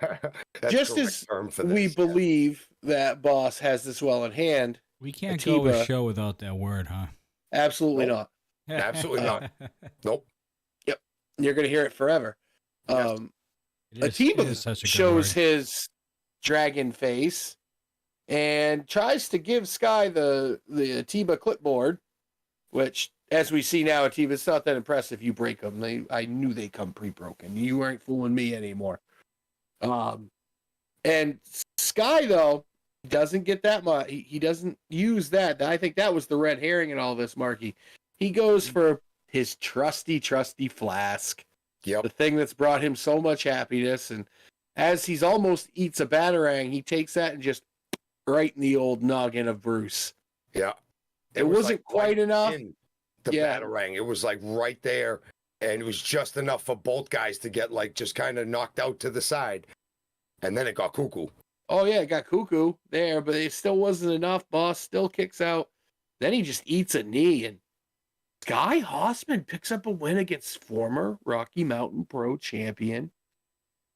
Just as we believe that Boss has this well in hand. We can't go a show without that word, huh? Absolutely not. Absolutely not. Nope. Yep. You're going to hear it forever. Yes. Atiba shows his dragon face and tries to give Sky the Atiba clipboard, which, as we see now, Atiba, it's not that impressive. You break them. I knew they come pre-broken. You weren't fooling me anymore. And Sky, though, doesn't get that much. He doesn't use that. I think that was the red herring in all this, Marky. He goes for his trusty flask. Yep. The thing that's brought him so much happiness. And as he's almost eats a batarang, he takes that and just right in the old noggin of Bruce. Yeah. It wasn't quite enough. The batarang. It was like right there. And it was just enough for both guys to get just kind of knocked out to the side. And then it got cuckoo. Oh, yeah, it got cuckoo there, but it still wasn't enough. Boss still kicks out. Then he just eats a knee, and Sky Hossman picks up a win against former Rocky Mountain Pro champion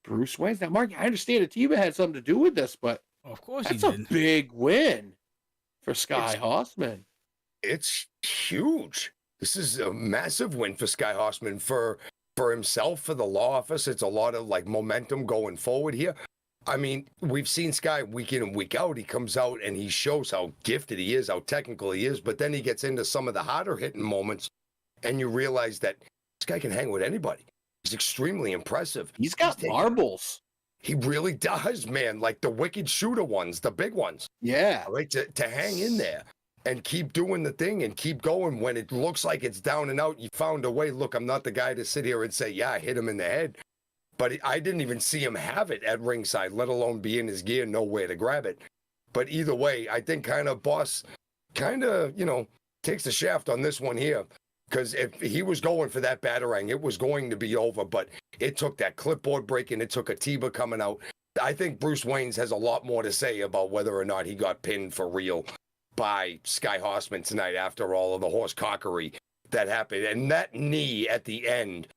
Bruce Wayans. Now, Mark, I understand Atiba had something to do with this, but Of course That's he a did. big win for Sky Hossman. It's huge. This is a massive win for Sky Hossman for himself, for the law office. It's a lot of like momentum going forward here. I mean, we've seen Sky week in and week out. He comes out and he shows how gifted he is, how technical he is, but then he gets into some of the harder hitting moments and you realize that this guy can hang with anybody. He's extremely impressive. He's got marbles. He really does, man. Like the wicked shooter ones, the big ones. Yeah. Right, to hang in there and keep doing the thing and keep going when it looks like it's down and out. You found a way. Look, I'm not the guy to sit here and say, yeah, I hit him in the head. But I didn't even see him have it at ringside, let alone be in his gear, nowhere to grab it. But either way, I think Boss takes the shaft on this one here. Because if he was going for that batarang, it was going to be over. But it took that clipboard breaking. It took Atiba coming out. I think Bruce Waynes has a lot more to say about whether or not he got pinned for real by Sky Hossman tonight after all of the horse cockery that happened. And that knee at the end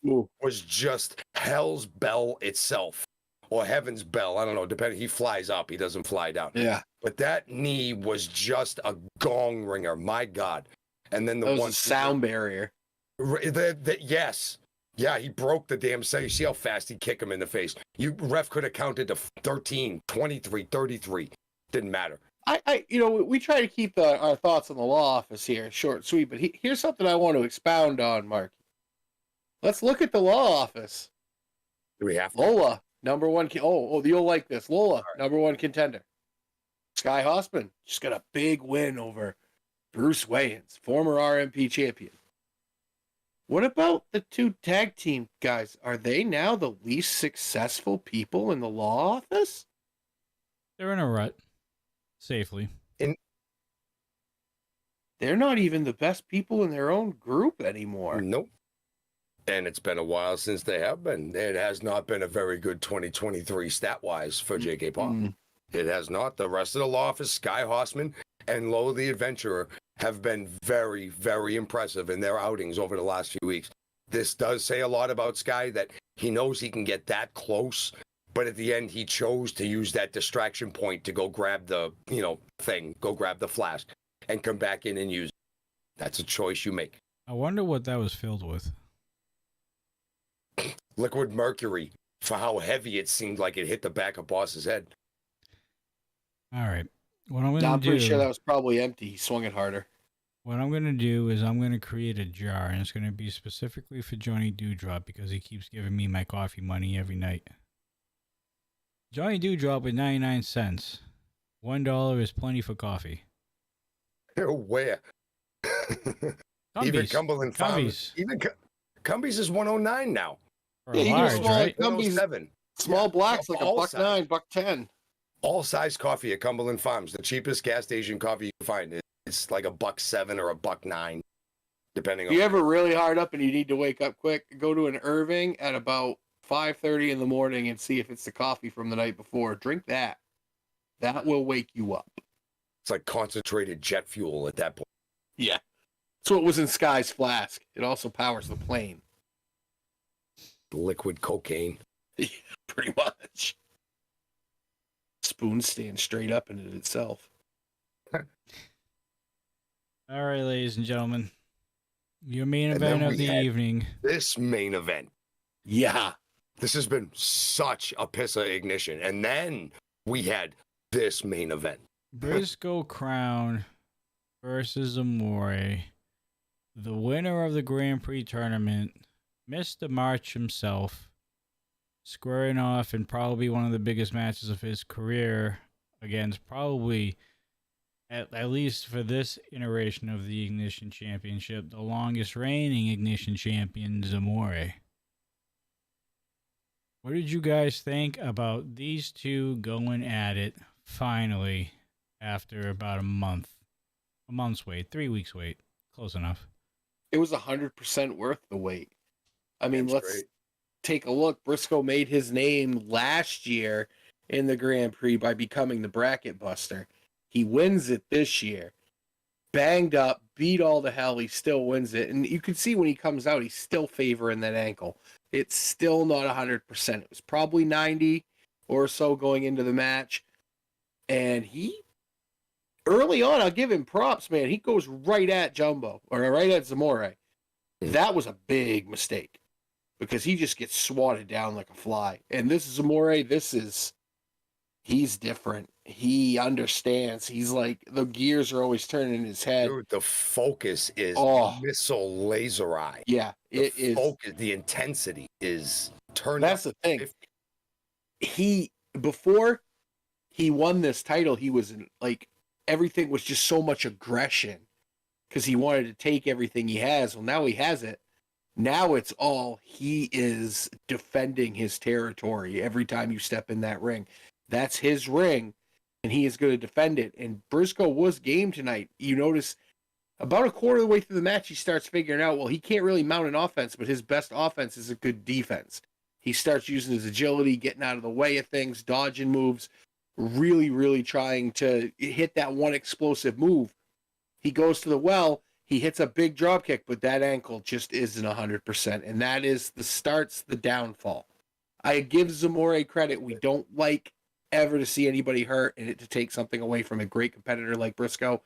was just hell's bell itself, or heaven's bell. I don't know, depending. He flies up. He doesn't fly down. Yeah. But that knee was just a gong ringer. My God. And then that was a sound barrier. Yes. Yeah, he broke the damn set. You see how fast he kicked him in the face. Ref could have counted to 13, 23, 33. Didn't matter. We try to keep our thoughts on the law office here short and sweet, but here's something I want to expound on, Mark. Let's look at the law office. Do we have to? Lola, number one. You'll like this. Lola, number one contender. Sky Hossman just got a big win over Bruce Waynes, former RMP champion. What about the two tag team guys? Are they now the least successful people in the law office? They're in a rut. Safely. They're not even the best people in their own group anymore. Nope. And it's been a while since they have been. It has not been a very good 2023 stat-wise for J.K. Paul. It has not. The rest of the law office, Sky Hossman and Lola the Adventurer, have been very, very impressive in their outings over the last few weeks. This does say a lot about Sky, that he knows he can get that close, but at the end he chose to use that distraction point to go grab the, go grab the flask and come back in and use it. That's a choice you make. I wonder what that was filled with. Liquid mercury, for how heavy it seemed like it hit the back of Boss's head. All right. What I'm going to do... I'm pretty sure that was probably empty. He swung it harder. What I'm going to do is I'm going to create a jar, and it's going to be specifically for Johnny Dewdrop because he keeps giving me my coffee money every night. Johnny Dewdrop with 99 cents. $1 is plenty for coffee. Where? Even Cumberland Farms. Even Cumbies is 109 now. Large, right? Cumbies, small blacks like $1.09, $1.10. All size coffee at Cumberland Farms. The cheapest gas station coffee you can find. It's like $1.07 or $1.09, depending on. If you ever really hard up and you need to wake up quick, go to an Irving at about 5:30 in the morning and see if it's the coffee from the night before. Drink that. That will wake you up. It's like concentrated jet fuel at that point. Yeah. That's what was in Sky's flask. It also powers the plane. Liquid cocaine. Yeah, pretty much. Spoon stands straight up in it itself. All right, ladies and gentlemen. Your main event of the evening. This main event. Yeah. This has been such a piss of ignition. And then we had this main event. Bryzco Crowne versus Zamore. The winner of the Grand Prix tournament, Mr. March himself, squaring off in probably one of the biggest matches of his career against probably, at least for this iteration of the Ignition Championship, the longest reigning Ignition champion, Zamore. What did you guys think about these two going at it finally after about a month's wait, 3 weeks wait? Close enough. It was 100% worth the wait. I mean, let's take a look. Bryzco made his name last year in the Grand Prix by becoming the bracket buster. He wins it this year. Banged up, beat all to hell. He still wins it. And you can see when he comes out, he's still favoring that ankle. It's still not 100%. It was probably 90 or so going into the match. And he, early on, I'll give him props, man. He goes right at Jumbo, or right at Zamore. That was a big mistake because he just gets swatted down like a fly. And this is Zamore. He's different. He understands. He's like, the gears are always turning in his head. Dude, the focus is missile laser eye. Yeah, it is. Focus, the intensity is turned That's up the thing. 50. Before he won this title, he was in, like, everything was just so much aggression because he wanted to take everything he has. Well, now he has it. Now it's all, he is defending his territory every time you step in that ring. That's his ring, and he is going to defend it. And Bryzco was game tonight. You notice about a quarter of the way through the match, he starts figuring out, well, he can't really mount an offense, but his best offense is a good defense. He starts using his agility, getting out of the way of things, dodging moves, really, really trying to hit that one explosive move. He goes to the well, he hits a big drop kick, but that ankle just isn't 100%, and that is the downfall. I give Zamore credit. We don't like ever to see anybody hurt and it to take something away from a great competitor like Bryzco,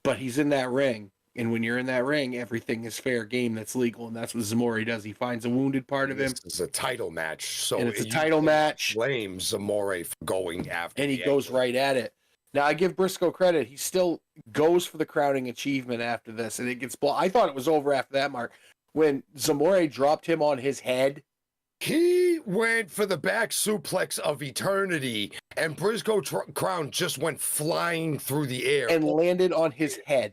but he's in that ring, and when you're in that ring, everything is fair game. That's legal, and that's what Zamore does. He finds a wounded part of him. This is a title match, so and it's a title match. Blame Zamore for going after, and he goes right at it. Now, I give Bryzco credit. He still goes for the crowning achievement after this, and it gets blocked. I thought it was over after that, Mark. When Zamore dropped him on his head, he went for the back suplex of eternity, and Bryzco Crowne just went flying through the air and landed on his head.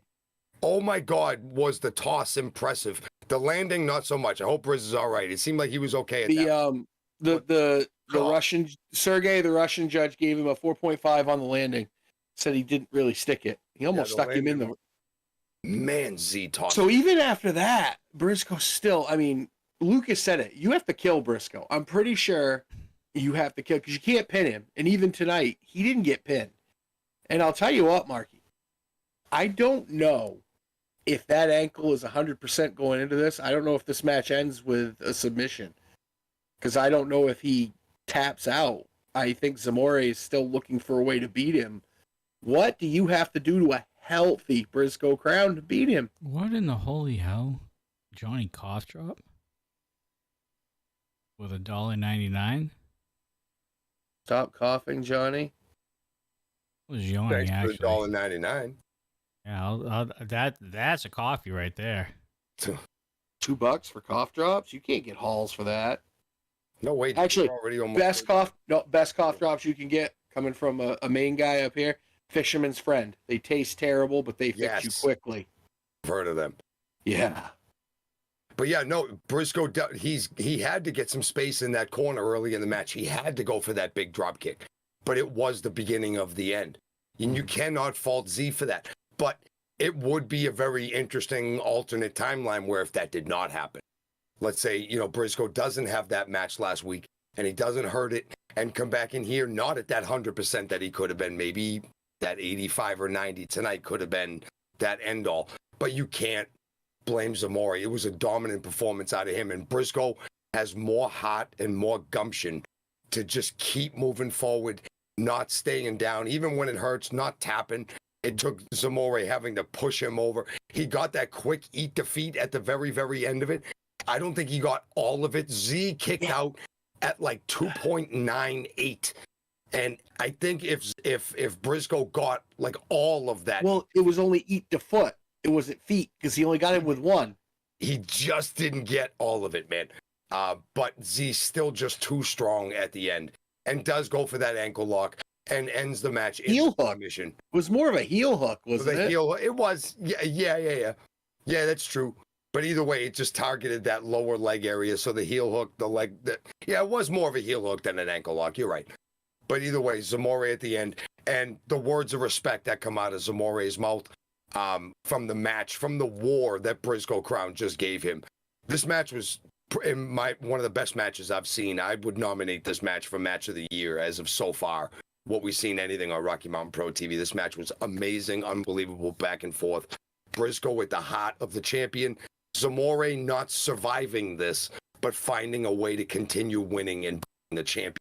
Oh my God, was the toss impressive? The landing, not so much. I hope Briz is all right. It seemed like he was okay at that. The Russian Sergey, the Russian judge, gave him a 4.5 on the landing. Said he didn't really stick it. He almost stuck him in the. Man, Z toss. So even after that, Bryzco still. I mean, Lucas said it. You have to kill Bryzco. I'm pretty sure you have to kill because you can't pin him. And even tonight, he didn't get pinned. And I'll tell you what, Marky, I don't know if that ankle is 100% going into this. I don't know if this match ends with a submission because I don't know if he taps out. I think Zamore is still looking for a way to beat him. What do you have to do to a healthy Bryzco Crowne to beat him? What in the holy hell? Johnny cough drop? With $1.99? Stop coughing, Johnny. It was Johnny, actually. $1.99. Yeah, that's a coffee right there. $2 for cough drops? You can't get hauls for that. No, wait. Actually, already best cough drops you can get coming from a main guy up here. Fisherman's Friend. They taste terrible, but they fix you quickly. I've heard of them. Yeah. But yeah, no, Bryzco, he had to get some space in that corner early in the match. He had to go for that big drop kick. But it was the beginning of the end. And you cannot fault Z for that. But it would be a very interesting alternate timeline where if that did not happen, let's say, Bryzco doesn't have that match last week and he doesn't hurt it and come back in here not at that 100% that he could have been. Maybe that 85 or 90 tonight could have been that end all. But you can't blame Zamore. It was a dominant performance out of him. And Bryzco has more heart and more gumption to just keep moving forward, not staying down, even when it hurts, not tapping. It took Zamore having to push him over. He got that quick eat defeat at the very, very end of it. I don't think he got all of it. Z kicked out at like 2.98. And I think if Bryzco got like all of that. Well, it was only eat to foot. It wasn't feet because he only got it with one. He just didn't get all of it, man. But Z's still just too strong at the end and does go for that ankle lock and ends the match in heel hook. Submission. It was more of a heel hook, wasn't it? It was. Yeah, that's true. But either way, it just targeted that lower leg area. So the heel hook, the leg, it was more of a heel hook than an ankle lock. You're right. But either way, Zamore at the end, and the words of respect that come out of Zamore's mouth from the match, from the war that Bryzco Crowne just gave him. This match was one of the best matches I've seen. I would nominate this match for match of the year as of so far. What we've seen anything on Rocky Mountain Pro TV. This match was amazing, unbelievable, back and forth. Bryzco with the heart of the champion. Zamore not surviving this, but finding a way to continue winning and being the champion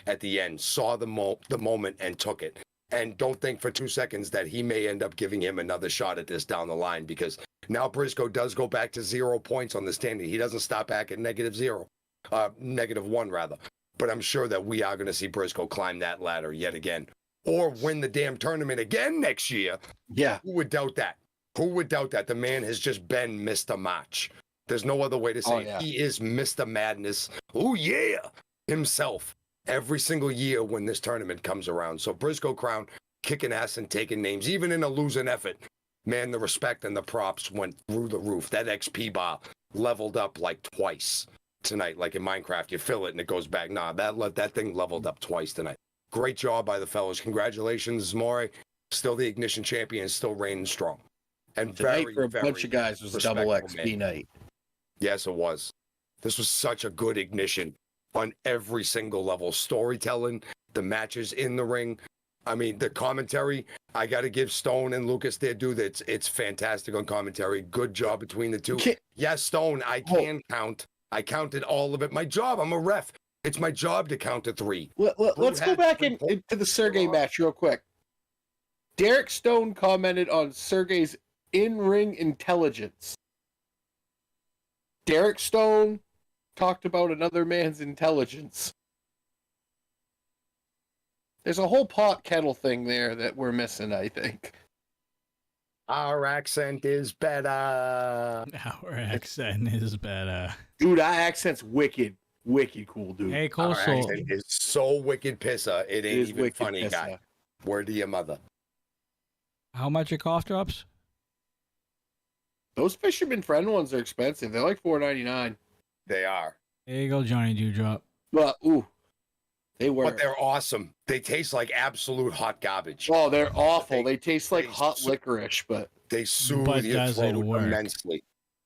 at the end. Saw the moment and took it. And don't think for 2 seconds that he may end up giving him another shot at this down the line, because now Bryzco does go back to 0 points on the standing. He doesn't stop back at -1 rather. But I'm sure that we are going to see Bryzco climb that ladder yet again, or win the damn tournament again next year. Yeah. Who would doubt that? Who would doubt that? The man has just been Mr. Match. There's no other way to say it. He is Mr. Madness. Oh, yeah. Himself. Every single year when this tournament comes around. So Bryzco Crowne kicking ass and taking names, even in a losing effort. Man, the respect and the props went through the roof. That XP bar leveled up like twice tonight. Like in Minecraft, you fill it and it goes back. Nah, that thing leveled up twice tonight. Great job by the fellas. Congratulations, Zamore. Still the Ignition champion, still reigning strong. And tonight very, for a very bunch of guys was a double XP night. Yes, it was. This was such a good Ignition on every single level. Storytelling, the matches in the ring. I mean, the commentary, I got to give Stone and Lucas their due. It's fantastic on commentary. Good job between the two. Yes, Stone, I can count. I counted all of it. My job, I'm a ref. It's my job to count to 3. Let's go back into the Sergey match real quick. Derek Stone commented on Sergey's in-ring intelligence. Derek Stone talked about another man's intelligence. There's a whole pot kettle thing there that we're missing, I think. Our accent is better. Our accent is better. Dude, our accent's wicked cool, dude. Hey, Our Coastal. accent is so wicked pissa. It ain't even funny, pissa. guy. Word to your mother. How much are cough drops? Those Fisherman Friend ones are expensive. They're like $4.99. They are. There you go, Johnny Dewdrop. But they were. But they're awesome. They taste like absolute hot garbage. Oh, they're awful. They taste like hot licorice, but they soothe your throat immensely.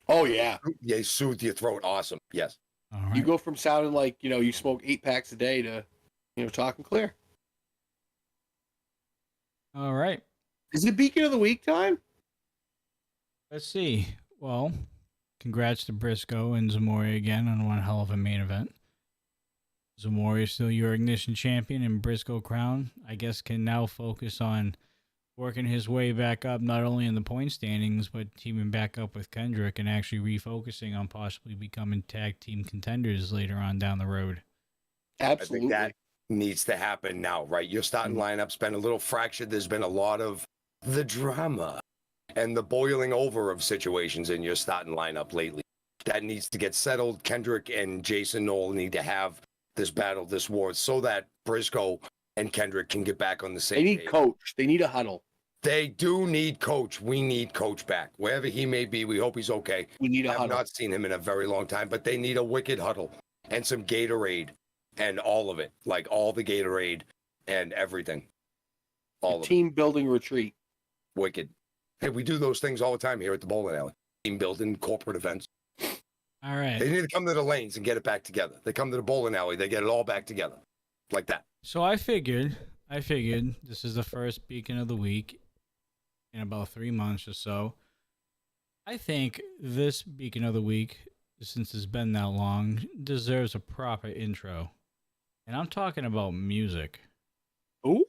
Oh yeah, they soothe your throat. Awesome. Yes. All right. You go from sounding like you smoke 8 packs a day to talking clear. All right. Is it Beacon of the Week time? Let's see. Well, congrats to Bryzco and Zamore again on one hell of a main event. Zamore is still your Ignition champion, and Bryzco Crowne, I guess, can now focus on working his way back up, not only in the point standings, but teaming back up with Kendrick and actually refocusing on possibly becoming tag team contenders later on down the road. Absolutely. I think that needs to happen now, right? Your starting lineup's been a little fractured. There's been a lot of the drama and the boiling over of situations in your starting lineup lately. That needs to get settled. Kendrick and Jason Knoll need to have this battle, this war, so that Bryzco and Kendrick can get back on the same page. They need coach. They need a huddle. They do need coach. We need coach back. Wherever he may be, we hope he's okay. We need a huddle. I've not seen him in a very long time, but they need a wicked huddle and some Gatorade and all of it, like all the Gatorade and everything. All of team building retreat. Wicked. Hey, we do those things all the time here at the bowling alley. Team building, corporate events. All right. They need to come to the lanes and get it back together. They come to the bowling alley, they get it all back together. Like that. So I figured this is the first Beacon of the Week in about 3 months or so. I think this Beacon of the Week, since it's been that long, deserves a proper intro. And I'm talking about music. Ooh.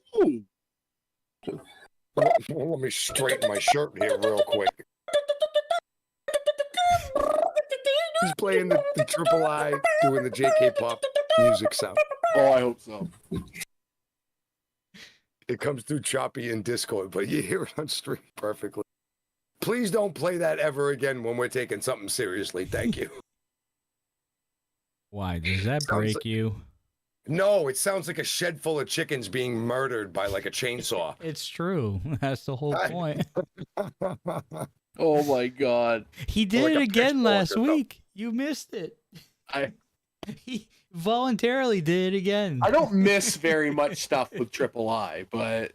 Let me straighten my shirt here real quick. He's playing the triple I, doing the JK pop music sound. Oh, I hope so. It comes through choppy in Discord, but you hear it on stream perfectly. Please don't play that ever again when we're taking something seriously. Thank you. Why? Does that break you? No, it sounds like a shed full of chickens being murdered by like a chainsaw. It's true. That's the whole point. Oh my God. He did like it again last week. You missed it. He voluntarily did it again. I don't miss very much stuff with Triple I, but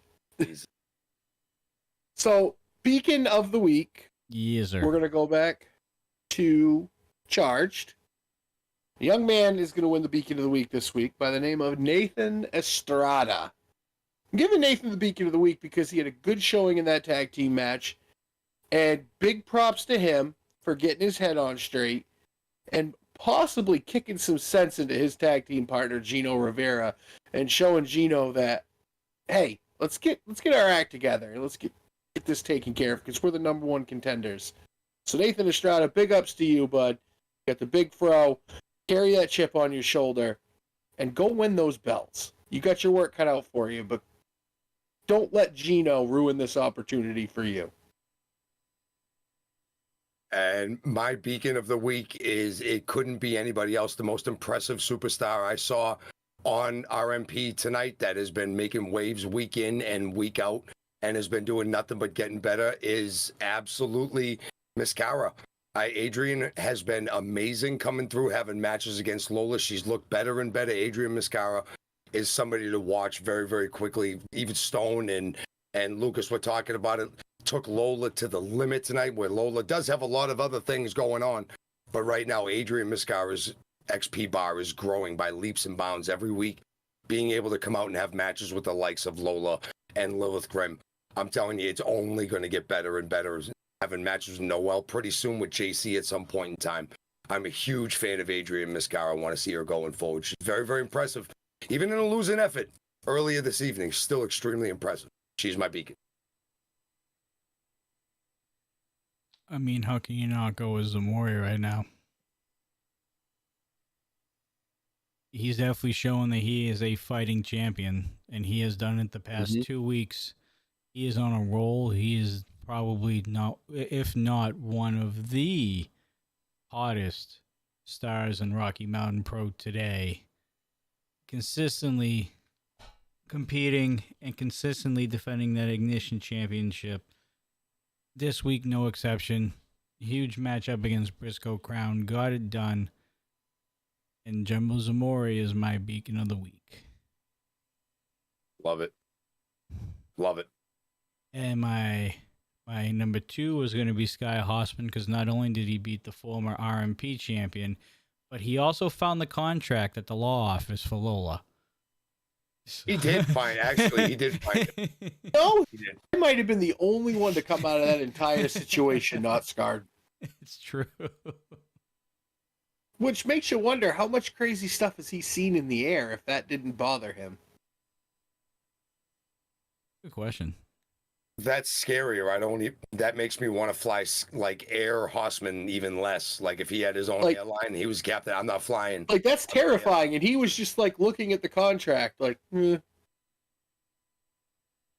so Beacon of the Week. Yes, sir. We're gonna go back to Charged. A young man is gonna win the Beacon of the Week this week by the name of Nathan Estrada. I'm giving Nathan the Beacon of the Week because he had a good showing in that tag team match, and big props to him for getting his head on straight and possibly kicking some sense into his tag team partner, Gino Rivera, and showing Gino that, hey, let's get our act together and let's get this taken care of because we're the number one contenders. So Nathan Estrada, big ups to you, bud. You got the big fro. Carry that chip on your shoulder and go win those belts. You got your work cut out for you, but don't let Gino ruin this opportunity for you. And my beacon of the week is it couldn't be anybody else. The most impressive superstar I saw on RMP tonight that has been making waves week in and week out and has been doing nothing but getting better is absolutely Miss Cara. Adrian has been amazing coming through, having matches against Lola. She's looked better and better. Adrian Mascara is somebody to watch very, very quickly. Even Stone and Lucas were talking about it. Took Lola to the limit tonight, where Lola does have a lot of other things going on. But right now, Adrian Mascara's XP bar is growing by leaps and bounds every week. Being able to come out and have matches with the likes of Lola and Lilith Grimm, I'm telling you, it's only going to get better and better. Having matches with Noel pretty soon with JC at some point in time. I'm a huge fan of Adrian Mascara. I want to see her going forward. She's very, very impressive. Even in a losing effort earlier this evening, still extremely impressive. She's my beacon. I mean, how can you not go with Zamore right now? He's definitely showing that he is a fighting champion, and he has done it the past 2 weeks. He is on a roll. He is probably not, if not one of the hottest stars in Rocky Mountain Pro today. Consistently competing and consistently defending that Ignition Championship. This week, no exception. Huge matchup against Bryzco Crowne. Got it done. And Jumbo Zamore is my beacon of the week. Love it. Love it. And my number 2 was going to be Sky Hossman, because not only did he beat the former RMP champion, but he also found the contract at the law office for Lola. He did find it. No, I might have been the only one to come out of that entire situation not scarred. It's true. Which makes you wonder how much crazy stuff has he seen in the air if that didn't bother him. Good question. That's scarier. That makes me want to fly like Air Hossman even less. Like if he had his own airline, he was captain. I'm not flying. Like that's terrifying. And he was just like looking at the contract, like,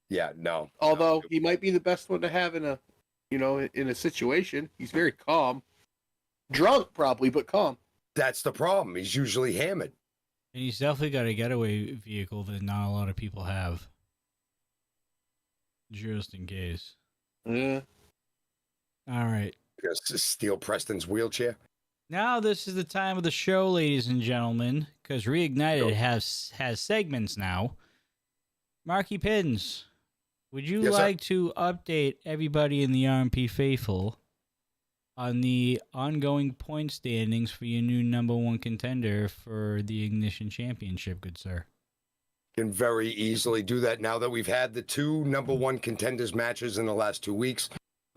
Yeah, no. Although he might be the best one to have in a situation. He's very calm. Drunk probably, but calm. That's the problem. He's usually hammered. And he's definitely got a getaway vehicle that not a lot of people have. Just in case. Yeah. All right. Just steal Preston's wheelchair. Now this is the time of the show, ladies and gentlemen, because Reignited has segments now. Marky Pins, would you like to update everybody in the RMP faithful on the ongoing point standings for your new number 1 contender for the Ignition Championship, good sir? Can very easily do that now that we've had the 2 number 1 contenders matches in the last 2 weeks.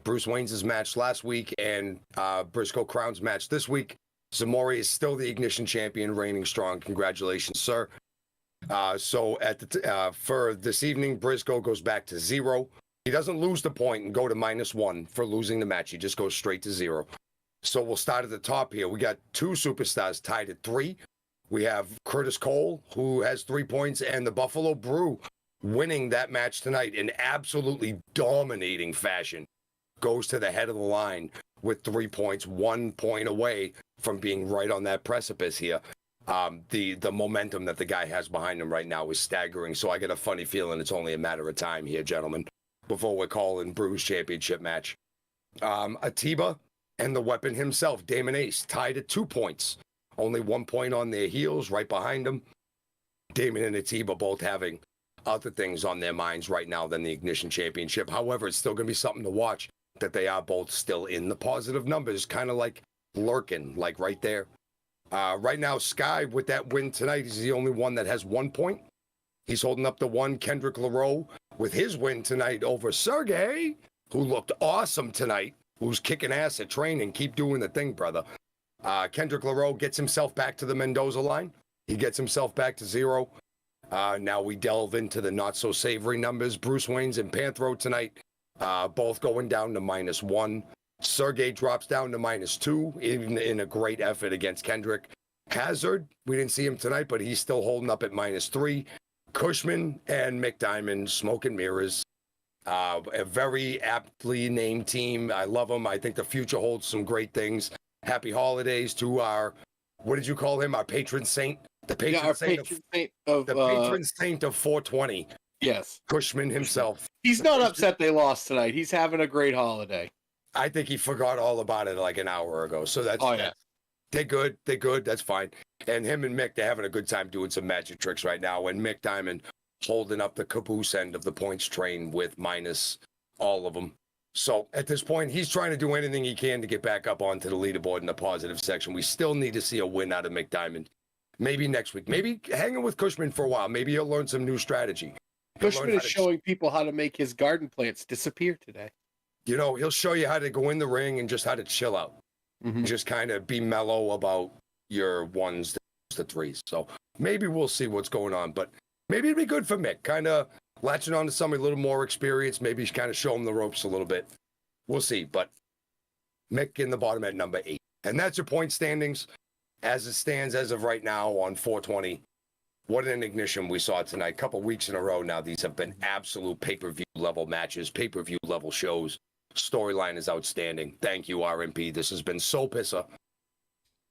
Bruce Wayne's match last week and Bryzco Crowne's match this week. Zamore is still the Ignition champion, reigning strong. Congratulations, sir. So for this evening, Bryzco goes back to 0. He doesn't lose the point and go to -1 for losing the match. He just goes straight to 0. So we'll start at the top here. We got 2 superstars tied at 3. We have Curtis Cole, who has 3 points, and the Buffalo Brew winning that match tonight in absolutely dominating fashion. Goes to the head of the line with 3 points, 1 point away from being right on that precipice here. The momentum that the guy has behind him right now is staggering. So I get a funny feeling it's only a matter of time here, gentlemen, before we're calling Brew's championship match. Atiba and the weapon himself, Damon Ace, tied at 2 points. Only 1 point on their heels, right behind them. Damon and Atiba both having other things on their minds right now than the Ignition Championship. However, it's still going to be something to watch that they are both still in the positive numbers, kind of like lurking, like right there. Right now, Sky, with that win tonight, is the only one that has 1 point. He's holding up the 1. Kendrick LaRoe, with his win tonight over Sergey, who looked awesome tonight, who's kicking ass at training. Keep doing the thing, brother. Kendrick LaRoe gets himself back to the Mendoza line. He gets himself back to 0. Now we delve into the not so savory numbers. Bruce Wayne's and Panthro tonight, both going down to -1. Sergey drops down to -2, even in a great effort against Kendrick. Hazard, we didn't see him tonight, but he's still holding up at -3. Cushman and Mick Diamond, smoke and mirrors. A very aptly named team. I love them. I think the future holds some great things. Happy holidays to our, what did you call him? Our patron saint? The patron saint of 420. Yes. Cushman himself. He's not upset they lost tonight. He's having a great holiday. I think he forgot all about it like an hour ago. So that's, yeah. They're good. They're good. That's fine. And him and Mick, they're having a good time doing some magic tricks right now. And Mick Diamond holding up the caboose end of the points train with minus all of them. So at this point, he's trying to do anything he can to get back up onto the leaderboard in the positive section. We still need to see a win out of Mick Diamond. Maybe next week. Maybe hanging with Cushman for a while. Maybe he'll learn some new strategy. Cushman is showing people how to make his garden plants disappear today. You know, he'll show you how to go in the ring and just how to chill out. Mm-hmm. Just kind of be mellow about your 1s to 3s. So maybe we'll see what's going on. But maybe it'd be good for Mick. Kind of latching on to somebody a little more experienced. Maybe kind of show him the ropes a little bit. We'll see. But Mick in the bottom at number 8. And that's your point standings as it stands as of right now on 420. What an ignition we saw tonight. A couple weeks in a row now. These have been absolute pay-per-view level matches, pay-per-view level shows. Storyline is outstanding. Thank you, RMP. This has been so pissa.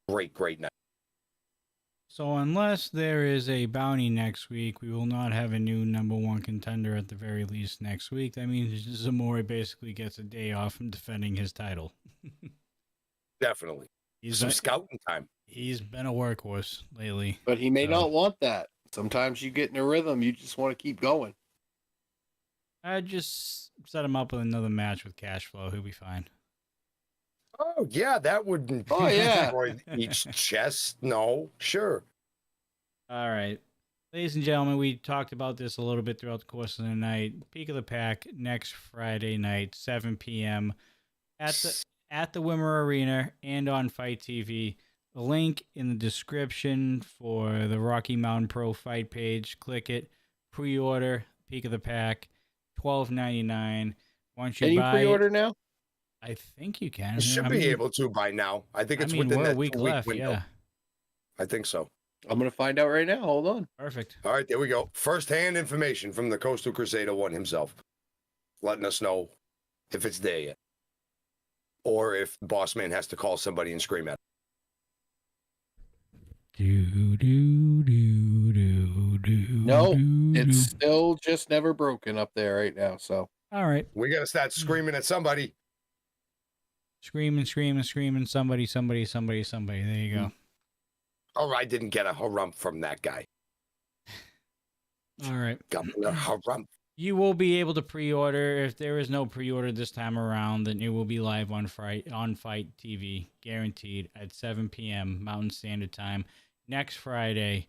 Great night. So unless there is a bounty next week, we will not have a new number 1 contender at the very least next week. That means Zamore basically gets a day off from defending his title. Definitely. Some scouting time. He's been a workhorse lately. But he may not want that. Sometimes you get in a rhythm, you just want to keep going. I just set him up with another match with cash flow. He'll be fine. Oh, yeah, that would. Oh, yeah. Each chest. No, sure. All right. Ladies and gentlemen, we talked about this a little bit throughout the course of the night. Peak of the Pack next Friday night, 7 p.m. at the Wimmer Arena and on Fite TV. The link in the description for the Rocky Mountain Pro Fight page. Click it. Pre-order Peak of the Pack. $12.99. Once you can you buy pre-order now? I think you can. You should be able to by now. I think it's within that week left. Window. Yeah, I think so. I'm gonna find out right now. Hold on. Perfect. All right, there we go. First-hand information from the Coastal Crusader one himself, letting us know if it's there yet, or if Boss Man has to call somebody and scream at him. No, it's still just never broken up there right now. So all right, we gotta start screaming at somebody. Screaming, somebody. There you go. Oh, I didn't get a harumph from that guy. All right. Governor harumph. You will be able to pre-order. If there is no pre-order this time around, then it will be live on Fite TV, guaranteed, at 7 p.m. Mountain Standard Time next Friday.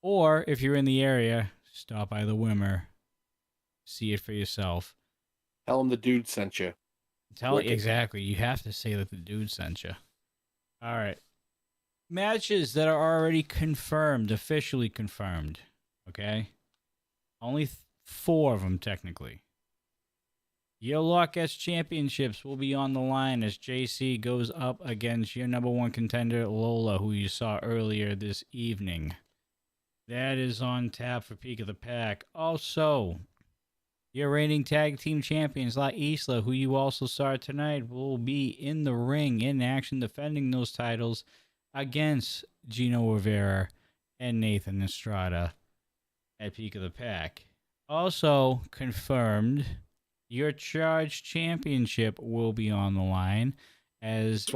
Or if you're in the area, stop by the Wimmer, see it for yourself. Tell them the dude sent you. Exactly. You have to say that the dude sent you. All right. Matches that are already confirmed, officially confirmed. Okay? Only 4 of them, technically. Your Lock S Championships will be on the line as JC goes up against your number 1 contender, Lola, who you saw earlier this evening. That is on tap for Peak of the Pack. Also, your reigning tag team champions, La Isla, who you also saw tonight, will be in the ring, in action, defending those titles against Gino Rivera and Nathan Estrada at Peak of the Pack. Also confirmed, your Charged Championship will be on the line as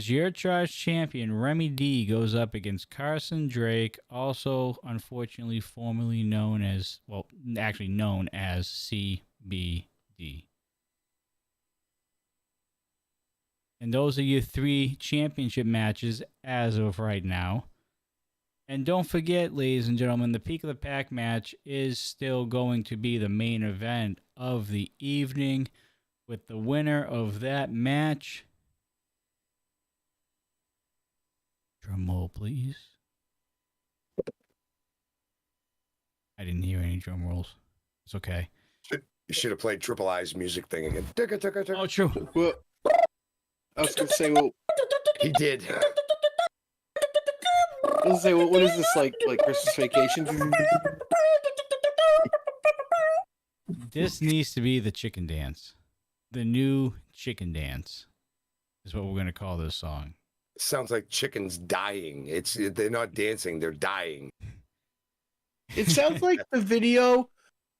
your Charged champion, Remy D, goes up against Carson Drake, also unfortunately formerly known as, CBD. And those are your 3 championship matches as of right now. And don't forget, ladies and gentlemen, the Peak of the Pack match is still going to be the main event of the evening, with the winner of that match, drum roll please, I didn't hear any drum rolls. It's okay. You should have played Triple I's music thing again. Oh, true. Well, I was gonna say, well, He did. I was gonna say, well, what is this like Christmas Vacation? This needs to be the chicken dance. The new chicken dance is what we're going to call this song. Sounds like chickens dying. They're not dancing, they're dying. It sounds like the video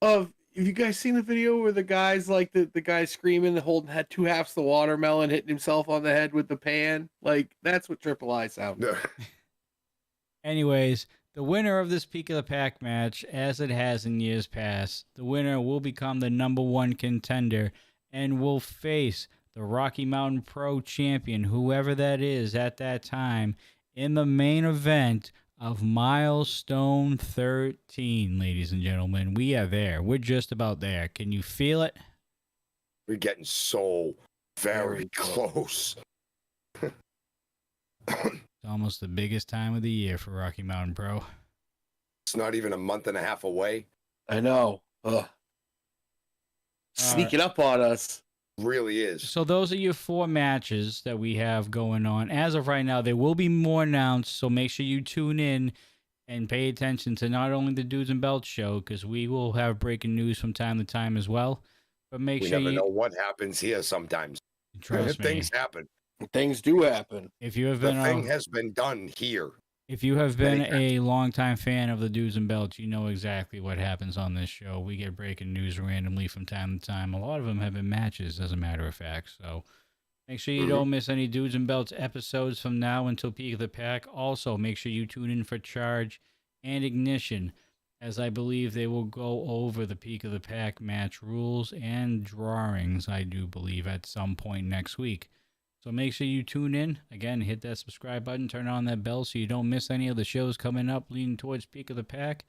of. Have you guys seen the video where the guy's like the guy screaming, holding had two halves of the watermelon, hitting himself on the head with the pan? Like that's what Triple I sounds. Anyways, the winner of this Peak of the Pack match, as it has in years past, the winner will become the #1 contender and will face the Rocky Mountain Pro champion, whoever that is at that time, in the main event of Milestone 13, ladies and gentlemen. We are there. We're just about there. Can you feel it? We're getting so very close. It's almost the biggest time of the year for Rocky Mountain Pro. It's not even a month and a half away. I know. Sneaking up on us. Really is. So those are your 4 matches that we have going on. As of right now, there will be more announced, so make sure you tune in and pay attention to not only the Dudes and Belts show, because we will have breaking news from time to time as well. But make We sure never you know what happens here sometimes. trust me. Things happen. Things do happen. If you have The been thing has been done here. If you have been a longtime fan of the Dudes and Belts, you know exactly what happens on this show. We get breaking news randomly from time to time. A lot of them have been matches, as a matter of fact. So make sure you don't miss any Dudes and Belts episodes from now until Peak of the Pack. Also, make sure you tune in for Charge and Ignition, as I believe they will go over the Peak of the Pack match rules and drawings, I do believe, at some point next week. So make sure you tune in. Again, hit that subscribe button, turn on that bell so you don't miss any of the shows coming up leading towards Peak of the Pack.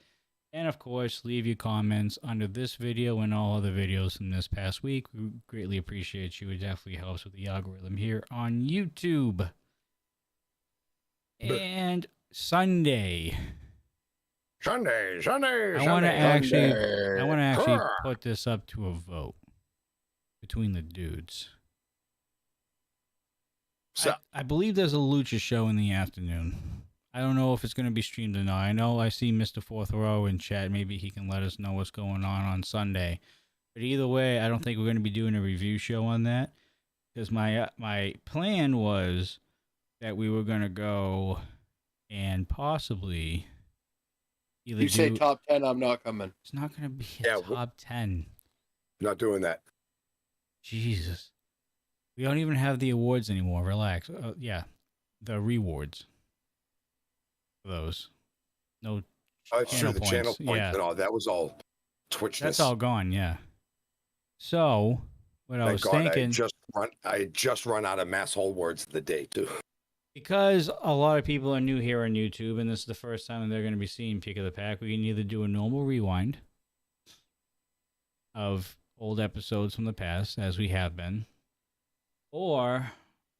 And, of course, leave your comments under this video and all other videos from this past week. We greatly appreciate you. It definitely helps with the algorithm here on YouTube. And Sunday. Sunday. I want to actually put this up to a vote between the dudes. So, I believe there's a Lucha show in the afternoon. I don't know if it's going to be streamed or not. I know I see Mr. Fourth Row in chat. Maybe he can let us know what's going on Sunday. But either way, I don't think we're going to be doing a review show on that. Because my plan was that we were going to go and possibly either say top 10, I'm not coming. It's not going to be a top 10. Not doing that. Jesus. We don't even have the awards anymore. Relax. Yeah, the rewards. Those. No. Sure, the channel points and all. That was all Twitchness. That's all gone, yeah. So, what I was thinking... I just run out of mass whole words of the day, too. Because a lot of people are new here on YouTube, and this is the first time they're going to be seeing Peak of the Pack, we can either do a normal rewind of old episodes from the past, as we have been, or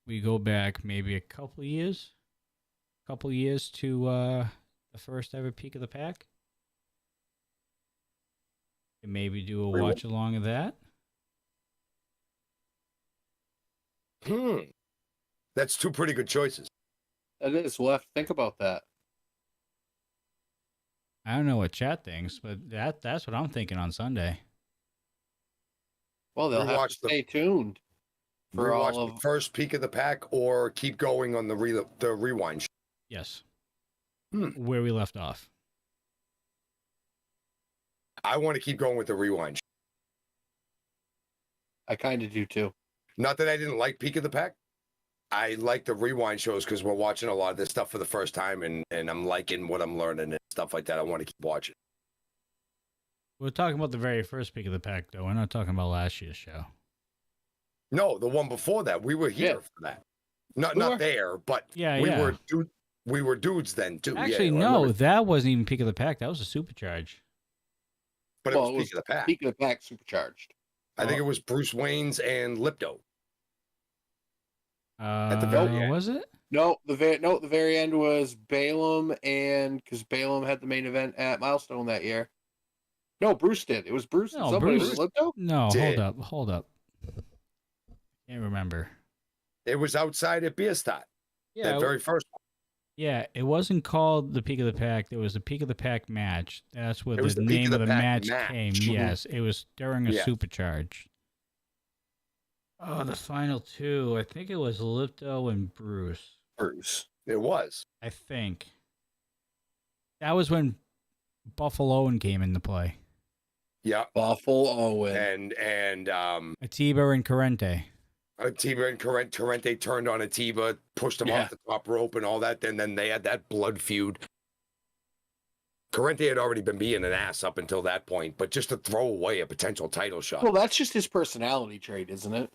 we go back maybe a couple years to the first ever Peak of the Pack. And maybe do a watch along of that. That's 2 pretty good choices. That is. We'll have to think about that. I don't know what chat thinks, but that's what I'm thinking on Sunday. Well, they'll have to stay tuned. For all of the first Peak of the Pack, or keep going on the rewind. Yes. Where we left off. I want to keep going with the rewind. I kind of do too. Not that I didn't like Peak of the Pack. I like the rewind shows because we're watching a lot of this stuff for the first time, and I'm liking what I'm learning and stuff like that. I want to keep watching. We're talking about the very first Peak of the Pack, though. We're not talking about last year's show. No, the one before that. We were here for that. Not there, but we were dudes then too. Actually, no, that wasn't even Peak of the Pack. That was a Supercharge. But it was Peak of the Pack. Peak of the Pack Supercharged. I think it was Bruce Wayne's and Lipto. At the very end. Was it? No, the very end was Balaam, and because Balaam had the main event at Milestone that year. No, Bruce did. It was Bruce and No, somebody. Bruce- Was it Lipto? No, Did. hold up. Can't remember. It was outside at Bierstadt. Yeah, That very first one. yeah, it wasn't called the Peak of the Pack. It was the Peak of the Pack match. That's where It was the the Peak name of of the the Pack match match. came. Mhm. Yes, it was during a Yeah. Supercharged. Oh, the final two. I think it was Lipto and Bruce. Bruce. It was. I think. That was when Buffalo Owen came into play. Yeah. Buffalo Owen. And Atiba and Corrente. Atiba and Corrente turned on Atiba, pushed him Yeah. off the top rope and all that. And then they had that blood feud. Corrente had already been being an ass up until that point, but just to throw away a potential title shot. Well, that's just his personality trait, isn't it?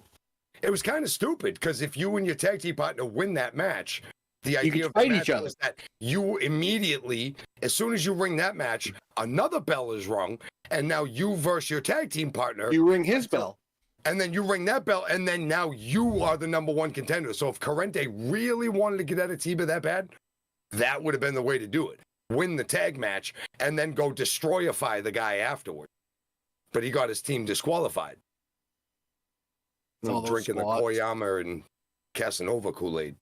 It was kind of stupid because if you and your tag team partner win that match, the idea can of the fight match each other. was that you immediately, as soon as you ring that match, another bell is rung, and now you versus your tag team partner, You ring his bell. and then you ring that bell, and then now you are the number one contender. So if Corrente really wanted to get at Atiba that bad, that would have been the way to do it. Win the tag match, and then go destroyify the guy afterward. But he got his team disqualified. All those Drinking squats. the Koyama and Casanova Kool-Aid.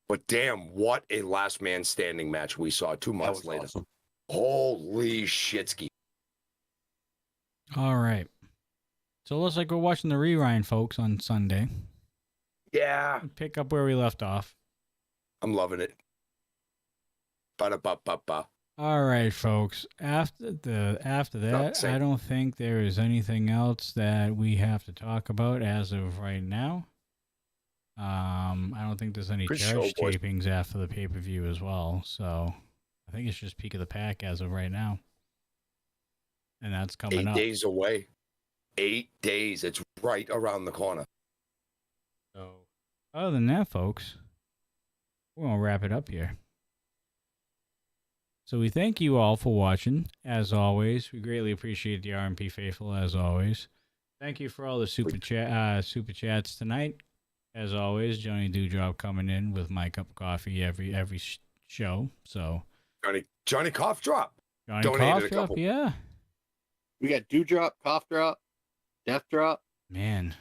But damn, what a last man standing match we saw 2 That months was later. awesome. Holy shitski. All right. So it looks like we're watching the rewind, folks, on Sunday. Yeah, Pick up where we left off. I'm loving it. Ba-da-ba-ba-ba. All right, folks. After that, say. I don't think there is anything else that we have to talk about as of right now. I don't think there's any Good charge show, boys. tapings after the pay-per-view as well. So I think it's just Peak of the Pack as of right now. And that's coming 8 up. days away. 8 days. It's right around the corner. So other than that, folks, we're going to wrap it up here. So we thank you all for watching, as always. We greatly appreciate the RMP faithful, as always. Thank you for all the super chats tonight. As always, Johnny Dewdrop coming in with my cup of coffee every show. So Johnny Cough Drop. Johnny Donated Cough a Drop, couple. yeah. We got Dewdrop, Cough Drop, Death Drop, Man,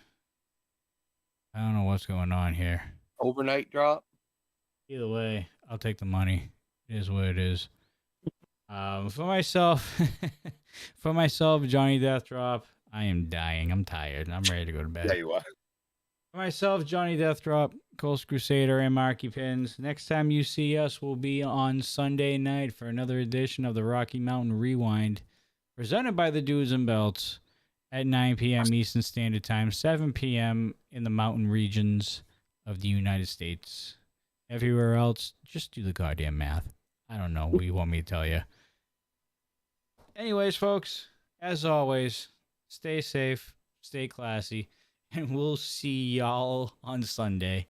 I don't know what's going on here. Overnight Drop. Either way, I'll take the money. It is what it is. For myself, Johnny Death Drop. I am dying. I'm tired. I'm ready to go to bed. There you are. For myself, Johnny Death Drop, Coast Crusader, and Marky Pins. Next time you see us will be on Sunday night for another edition of the Rocky Mountain Rewind, presented by the Dudes and Belts at 9 p.m. Eastern Standard Time, 7 p.m. in the mountain regions of the United States. Everywhere else, just do the goddamn math. I don't know what you want me to tell you. Anyways, folks, as always, stay safe, stay classy, and we'll see y'all on Sunday.